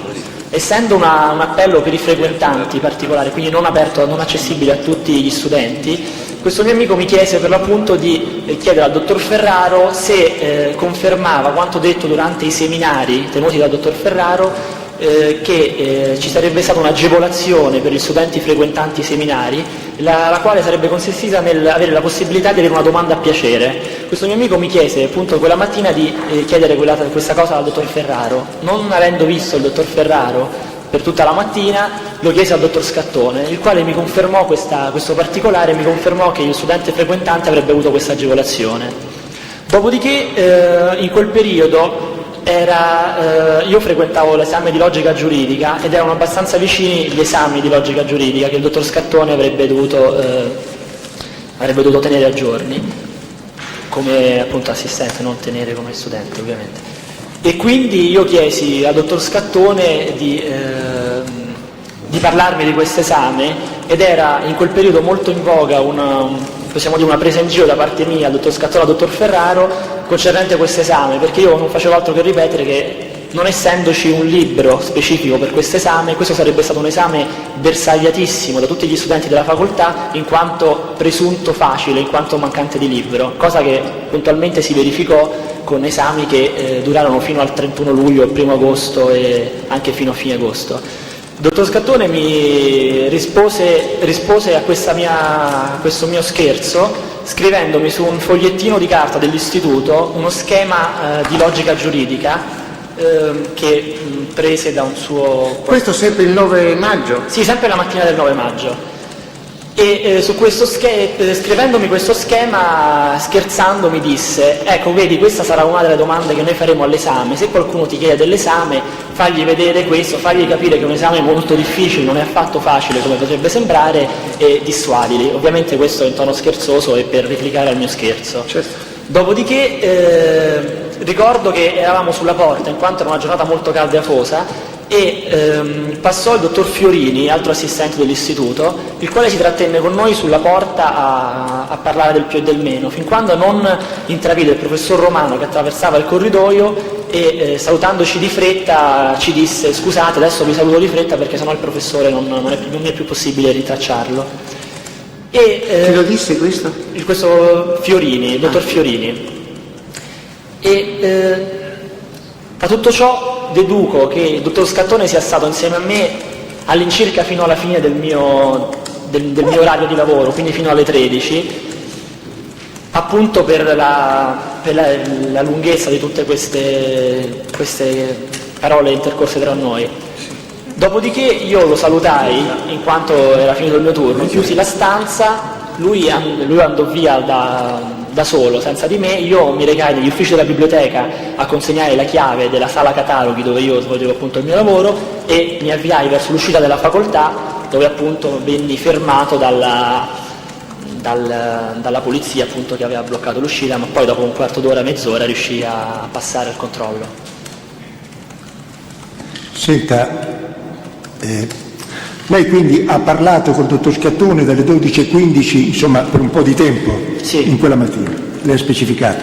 Essendo un appello per i frequentanti particolare, quindi non accessibile a tutti gli studenti, questo mio amico mi chiese per l'appunto di chiedere al dottor Ferraro se confermava quanto detto durante i seminari tenuti dal dottor Ferraro, che ci sarebbe stata un'agevolazione per gli studenti frequentanti i seminari, la quale sarebbe consistita nell'avere la possibilità di avere una domanda a piacere. Questo mio amico mi chiese appunto quella mattina di chiedere questa cosa al dottor Ferraro. Non avendo visto il dottor Ferraro per tutta la mattina, lo chiese al dottor Scattone, il quale mi confermò questo particolare, mi confermò che il studente frequentante avrebbe avuto questa agevolazione. Dopodiché in quel periodo io frequentavo l'esame di logica giuridica ed erano abbastanza vicini gli esami di logica giuridica che il dottor Scattone avrebbe dovuto tenere a giorni come appunto assistente, non tenere come studente ovviamente. E quindi io chiesi al dottor Scattone di parlarmi di questo esame, ed era in quel periodo molto in voga possiamo dire una presa in giro da parte mia al dottor Scattone e al dottor Ferraro concernente questo esame, perché io non facevo altro che ripetere che, non essendoci un libro specifico per questo esame, questo sarebbe stato un esame bersagliatissimo da tutti gli studenti della facoltà, in quanto presunto facile, in quanto mancante di libro, cosa che puntualmente si verificò con esami che durarono fino al 31 luglio, il 1 agosto e anche fino a fine agosto. Il dottor Scattone mi rispose a questo mio scherzo scrivendomi su un fogliettino di carta dell'istituto uno schema di logica giuridica che prese da un suo... Questo sempre il 9 maggio? Sì, sempre la mattina del 9 maggio. E su questo scrivendomi questo schema, scherzando, mi disse: ecco, vedi, questa sarà una delle domande che noi faremo all'esame, se qualcuno ti chiede dell'esame fagli vedere questo, fagli capire che è un esame molto difficile, non è affatto facile come potrebbe sembrare, e dissuadili. Ovviamente questo in tono scherzoso e per replicare al mio scherzo. Certo. Dopodiché ricordo che eravamo sulla porta, in quanto era una giornata molto calda e afosa, e passò il dottor Fiorini, altro assistente dell'istituto, il quale si trattenne con noi sulla porta a parlare del più e del meno, fin quando non intravide il professor Romano che attraversava il corridoio e salutandoci di fretta ci disse: scusate, adesso vi saluto di fretta perché sennò il professore non è più possibile ritracciarlo. Chi lo disse questo? Questo Fiorini, il dottor Fiorini. E da tutto ciò deduco che il dottor Scattone sia stato insieme a me all'incirca fino alla fine del mio orario di lavoro, quindi fino alle 13, appunto per la lunghezza di tutte queste parole intercorse tra noi. Dopodiché io lo salutai, in quanto era finito il mio turno, chiusi la stanza, lui andò via da solo, senza di me. Io mi recai negli uffici della biblioteca a consegnare la chiave della sala cataloghi dove io svolgevo appunto il mio lavoro, e mi avviai verso l'uscita della facoltà, dove appunto venni fermato dalla polizia appunto che aveva bloccato l'uscita, ma poi dopo un quarto d'ora, mezz'ora riuscì a passare il controllo. Senta, lei quindi ha parlato col dottor Scattone dalle 12:15, insomma per un po' di tempo, sì, in quella mattina? le ha specificato.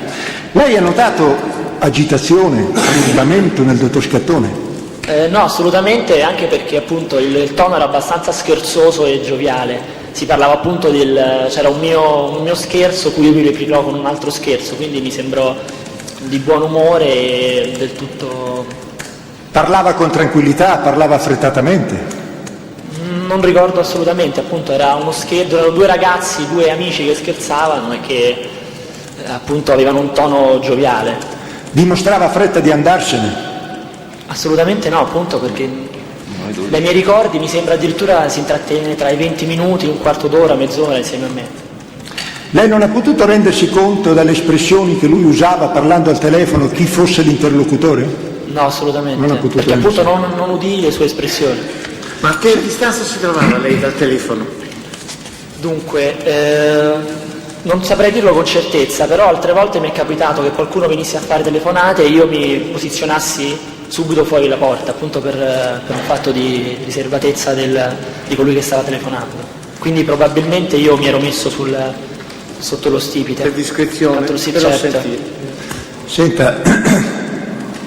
Lei ha notato agitazione, turbamento nel dottor Scattone? No, assolutamente, anche perché appunto il tono era abbastanza scherzoso e gioviale. Si parlava appunto c'era un mio scherzo cui lui replicò con un altro scherzo, quindi mi sembrò di buon umore e del tutto... Parlava con tranquillità, parlava affrettatamente? Non ricordo assolutamente, appunto era uno scherzo, erano due ragazzi, due amici che scherzavano e che appunto avevano un tono gioviale. Dimostrava fretta di andarsene? Assolutamente no, appunto perché dai miei ricordi mi sembra addirittura si intrattenne tra i 20 minuti, un quarto d'ora, mezz'ora insieme a me. Lei non ha potuto rendersi conto dalle espressioni che lui usava parlando al telefono chi fosse l'interlocutore? No, assolutamente, non ha potuto perché appunto non udì le sue espressioni. Ma a che distanza si trovava lei dal telefono? Dunque, non saprei dirlo con certezza, però altre volte mi è capitato che qualcuno venisse a fare telefonate e io mi posizionassi subito fuori la porta, appunto per un fatto di riservatezza di colui che stava telefonando. Quindi probabilmente io mi ero messo sotto lo stipite. Per discrezione, sì, per certo. sentire. Senta,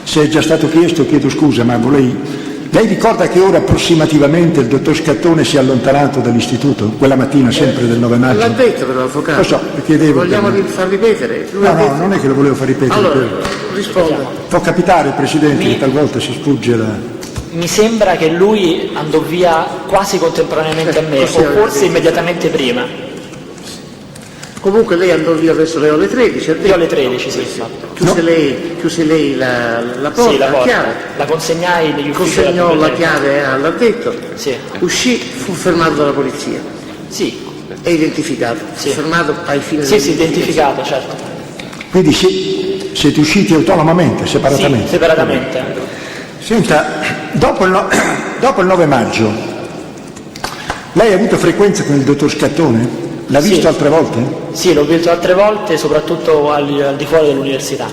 se è già stato chiesto chiedo scusa, ma lei ricorda che ora approssimativamente il dottor Scattone si è allontanato dall'istituto? Quella mattina sempre del 9 maggio? L'ha detto però l'avvocato. Lo so, chiedevo. Vogliamo far ripetere? No, non è che lo volevo far ripetere. Allora, risponda. Può capitare, Presidente, che talvolta si sfugge la... Mi sembra che lui andò via quasi contemporaneamente a me, o forse immediatamente prima. Comunque lei andò via verso le ore 13? Io alle 13, sì. Chiuse lei la porta, sì, la porta. Chiave? La consegnai negli uffici. Consegnò la chiave all'addetto? Sì. Uscì, fu fermato dalla polizia? Sì. È identificato? Sì. Fermato ai fini Sì, identificato, certo. Quindi siete usciti autonomamente, separatamente? Sì, separatamente. Senta, dopo il 9 maggio, lei ha avuto frequenza con il dottor Scattone? L'ha visto altre volte? Sì, l'ho visto altre volte, soprattutto al di fuori dell'università.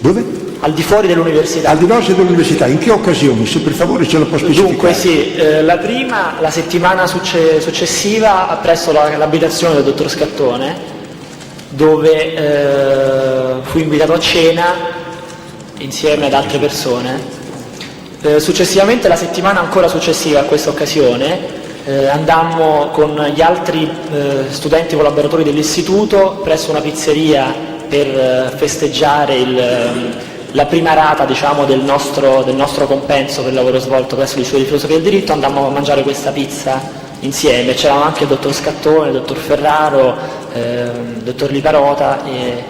Dove? Al di fuori dell'università. Al di fuori dell'università, in che occasioni? Se per favore ce lo può specificare. Dunque sì, la prima, la settimana successiva, presso l'abitazione del dottor Scattone, dove fui invitato a cena insieme ad altre persone. Successivamente, la settimana ancora successiva a questa occasione, andammo con gli altri studenti collaboratori dell'istituto presso una pizzeria per festeggiare la prima rata, diciamo, del nostro compenso per il lavoro svolto presso l'Istituto di Filosofia del Diritto. Andammo a mangiare questa pizza insieme, c'erano anche il dottor Scattone, il dottor Ferraro, il dottor Liparota e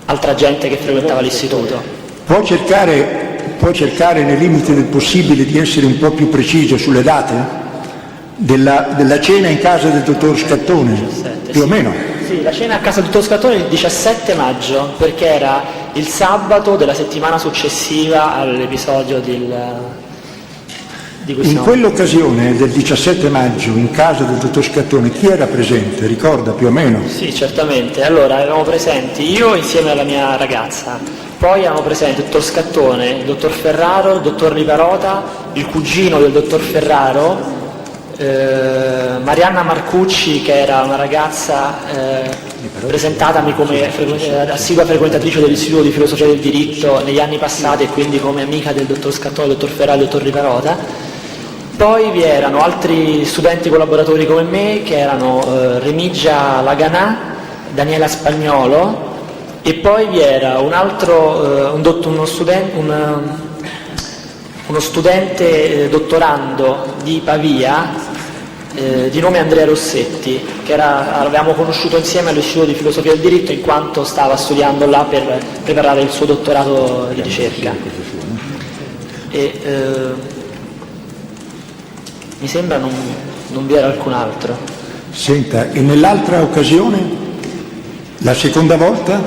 altra gente che frequentava l'istituto. Può cercare nei limiti del possibile di essere un po' più preciso sulle date? Della cena in casa del dottor Scattone, 17, più o meno? Sì, la cena a casa del dottor Scattone il 17 maggio, perché era il sabato della settimana successiva all'episodio di questo. In quell'occasione del 17 maggio in casa del dottor Scattone chi era presente? Ricorda più o meno? Sì, certamente. Allora, eravamo presenti io insieme alla mia ragazza, poi erano presenti il dottor Scattone, il dottor Ferraro, il dottor Liparota, il cugino del dottor Ferraro, Marianna Marcucci, che era una ragazza presentatami come assidua frequentatrice dell'Istituto di Filosofia del Diritto negli anni passati e quindi come amica del dottor Scattone, del dottor Ferraro e del dottor Liparota. Poi vi erano altri studenti collaboratori come me, che erano Remigia Laganà, Daniela Spagnolo, e poi vi era uno studente dottorando di Pavia di nome Andrea Rossetti, che avevamo conosciuto insieme all'Istituto di Filosofia del Diritto in quanto stava studiando là per preparare il suo dottorato di ricerca. Mi sembra non vi era alcun altro. Senta, e nell'altra occasione? La seconda volta?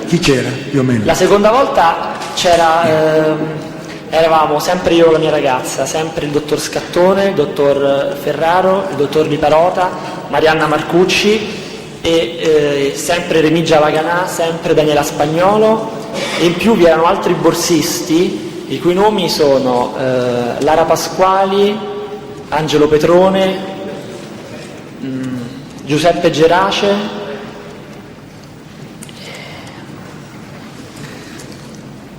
Chi c'era più o meno? La seconda volta eravamo sempre io e la mia ragazza, sempre il dottor Scattone, il dottor Ferraro, il dottor Liparota, Marianna Marcucci e sempre Remigia Laganà, sempre Daniela Spagnolo, e in più vi erano altri borsisti i cui nomi sono Lara Pasquali, Angelo Petrone, Giuseppe Gerace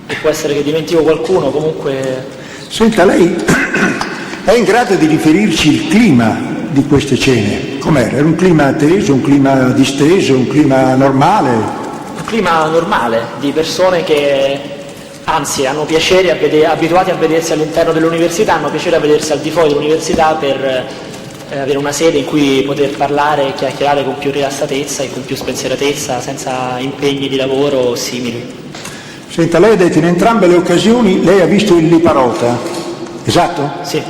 e può essere che dimentico qualcuno, comunque... Senta, lei è in grado di riferirci il clima di queste cene? Com'era? Era un clima teso, un clima disteso, un clima normale? Un clima normale, di persone che, anzi, hanno piacere abituati a vedersi all'interno dell'università, hanno piacere a vedersi al di fuori dell'università per avere una sede in cui poter parlare e chiacchierare con più rilassatezza e con più spensieratezza, senza impegni di lavoro o simili. Senta, lei ha detto in entrambe le occasioni lei ha visto il Liparota, esatto? Sì.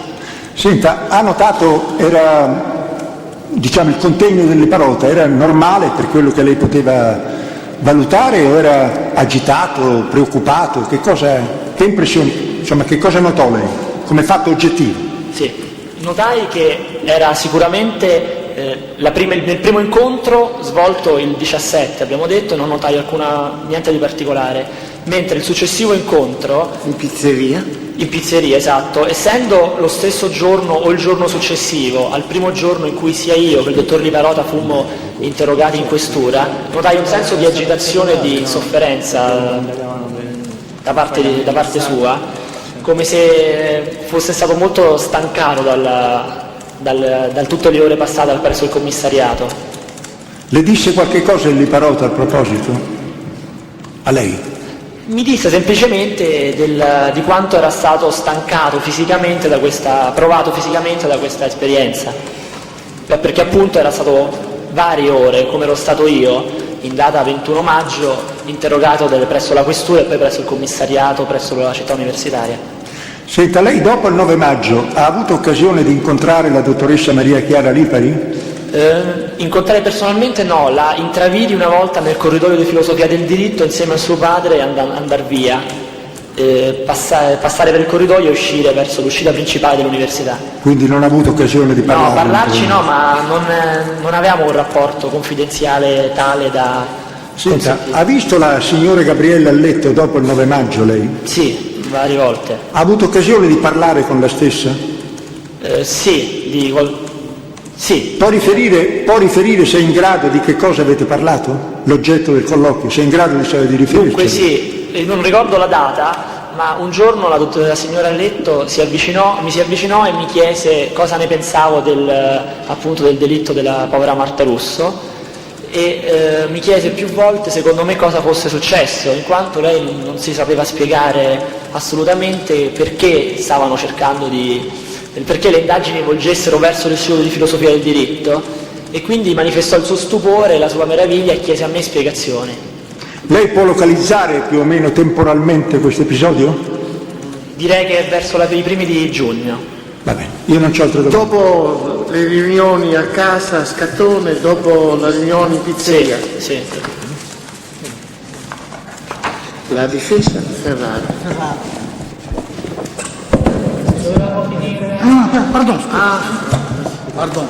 Senta, ha notato, il contegno del Liparota era normale per quello che lei poteva valutare o era agitato, preoccupato? Che impressioni, che cosa notò lei come fatto oggettivo? Sì, notai che era sicuramente nel primo incontro svolto il 17, abbiamo detto, non notai niente di particolare, mentre il successivo incontro... In pizzeria? In pizzeria, esatto. Essendo lo stesso giorno o il giorno successivo, al primo giorno in cui sia io che il dottor Liparota fummo interrogati in questura, notai un senso di agitazione e di sofferenza da parte sua, come se fosse stato molto stancato dal tutte le ore passate presso il commissariato. Le disse qualche cosa il Liparota a proposito? A lei? Mi disse semplicemente di quanto era stato stancato fisicamente provato fisicamente da questa esperienza, perché appunto era stato varie ore, come ero stato io, in data 21 maggio, interrogato presso la questura e poi presso il commissariato, presso la città universitaria. Senta, lei dopo il 9 maggio ha avuto occasione di incontrare la dottoressa Maria Chiara Lipari? Incontrare personalmente no, la intravidi una volta nel corridoio di filosofia del diritto insieme a suo padre e andar via, passare per il corridoio e uscire verso l'uscita principale dell'università. Quindi non ha avuto occasione di parlare? No, parlarci no, ma non avevamo un rapporto confidenziale tale da... Senta, ha visto la signora Gabriella a letto dopo il 9 maggio lei? Sì, varie volte. Ha avuto occasione di parlare con la stessa? Sì, sì. Può riferire se è in grado di che cosa avete parlato? L'oggetto del colloquio, se è in grado di riferirci? Dunque sì, non ricordo la data, ma un giorno la signora a letto mi si avvicinò e mi chiese cosa ne pensavo appunto del delitto della povera Marta Russo e mi chiese più volte secondo me cosa fosse successo, in quanto lei non si sapeva spiegare assolutamente perché stavano cercando perché le indagini volgessero verso l'istituto di filosofia del diritto e quindi manifestò il suo stupore, la sua meraviglia e chiese a me spiegazioni. Lei può localizzare più o meno temporalmente questo episodio? Direi che è verso i primi di giugno. Va bene, io non c'ho altre domande. Dopo le riunioni a casa a Scattone, dopo la riunione in pizzeria? Sì. La difesa Ferraro. Pardon, pardon.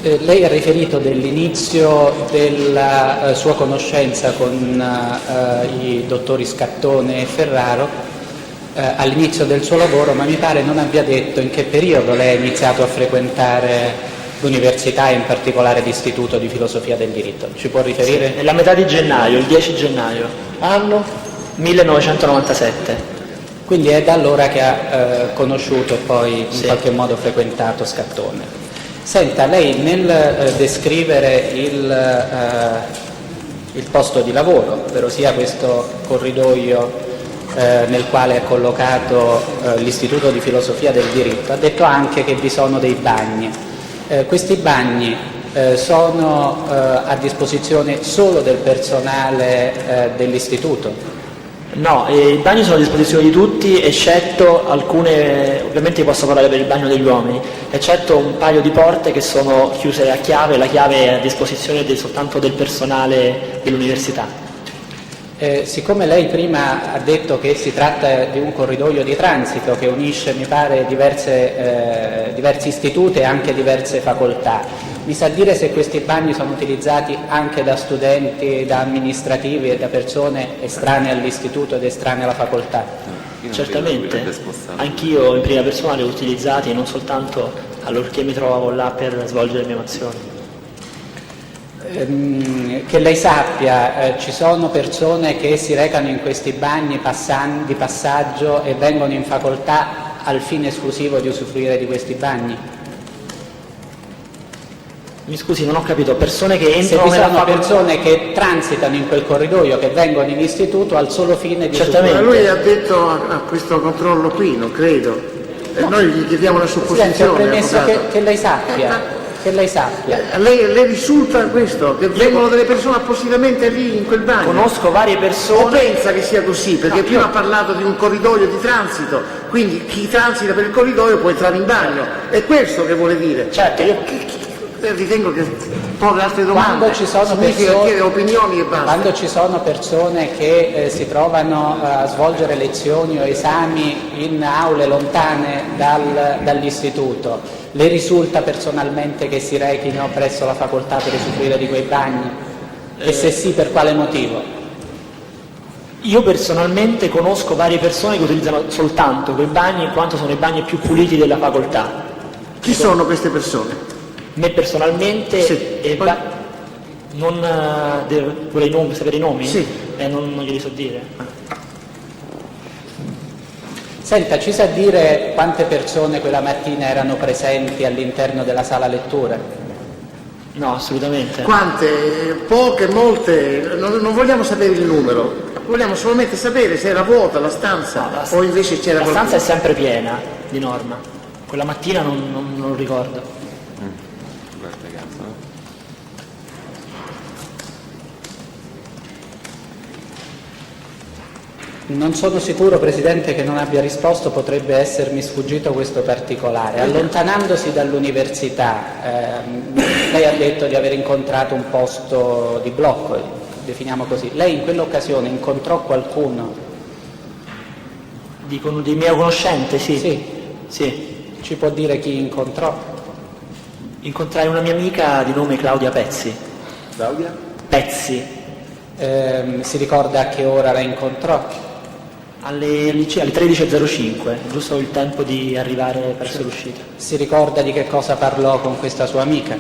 Lei ha riferito dell'inizio della sua conoscenza con i dottori Scattone e Ferraro all'inizio del suo lavoro, ma mi pare non abbia detto in che periodo lei ha iniziato a frequentare l'università e in particolare l'istituto di filosofia del diritto. Ci può riferire? Sì, nella metà di gennaio, il 10 gennaio. Anno? 1997. Quindi è da allora che ha conosciuto e poi in qualche modo frequentato Scattone. Senta, lei nel descrivere il posto di lavoro, ovvero sia questo corridoio nel quale è collocato l'istituto di filosofia del diritto, ha detto anche che vi sono dei bagni. Questi bagni sono a disposizione solo del personale dell'istituto? No, i bagni sono a disposizione di tutti, eccetto alcune, ovviamente posso parlare per il bagno degli uomini, eccetto un paio di porte che sono chiuse a chiave, la chiave è a disposizione soltanto del personale dell'università. Siccome lei prima ha detto che si tratta di un corridoio di transito che unisce, mi pare, diversi istituti e anche diverse facoltà, mi sa dire se questi bagni sono utilizzati anche da studenti, da amministrativi e da persone estranee all'istituto ed estranee alla facoltà? Certamente, anch'io in prima persona li ho utilizzati, non soltanto allorché mi trovavo là per svolgere le mie mansioni. Che lei sappia, ci sono persone che si recano in questi bagni di passaggio e vengono in facoltà al fine esclusivo di usufruire di questi bagni? Mi scusi, non ho capito, persone che entrano Se vi nella sono facoltà... persone che transitano in quel corridoio, che vengono in istituto al solo fine di Ma lui ha detto a questo controllo qui, non credo. Noi gli chiediamo una Presidente, ho supposizione. premesso avvocato. che lei sappia. Che lei sappia. Le risulta questo? Che vengono delle persone appositamente lì in quel bagno? Conosco varie persone... O pensa che sia così? Perché prima ha parlato di un corridoio di transito, quindi chi transita per il corridoio può entrare in bagno. È questo che vuole dire. Certo, io ritengo che pone altre domande. Quando ci sono significa persone, chiedere opinioni e basta. quando ci sono persone che si trovano a svolgere lezioni o esami in aule lontane dall'istituto, le risulta personalmente che si rechino presso la facoltà per usufruire di quei bagni? E se sì, per quale motivo? Io personalmente conosco varie persone che utilizzano soltanto quei bagni in quanto sono i bagni più puliti della facoltà. Chi sono queste persone? Me personalmente... Sì. Non vuole i nomi, sapere i nomi? Sì. Non glieli so dire. Senta, ci sa dire quante persone quella mattina erano presenti all'interno della sala letture? No, assolutamente. Quante? Poche, molte? Non vogliamo sapere il numero, vogliamo solamente sapere se era vuota la stanza o invece c'era La qualcuno. stanza è sempre piena, di norma. Quella mattina non lo ricordo. Non sono sicuro, Presidente, che non abbia risposto, potrebbe essermi sfuggito questo particolare. Allontanandosi dall'università, lei ha detto di aver incontrato un posto di blocco, definiamo così. Lei in quell'occasione incontrò qualcuno? Di mio conoscente, sì. Sì. Ci può dire chi incontrò? Incontrai una mia amica di nome Claudia Pezzi. Claudia? Pezzi. Si ricorda a che ora la incontrò? Alle 13.05, giusto il tempo di arrivare verso l'uscita. Si ricorda di che cosa parlò con questa sua amica?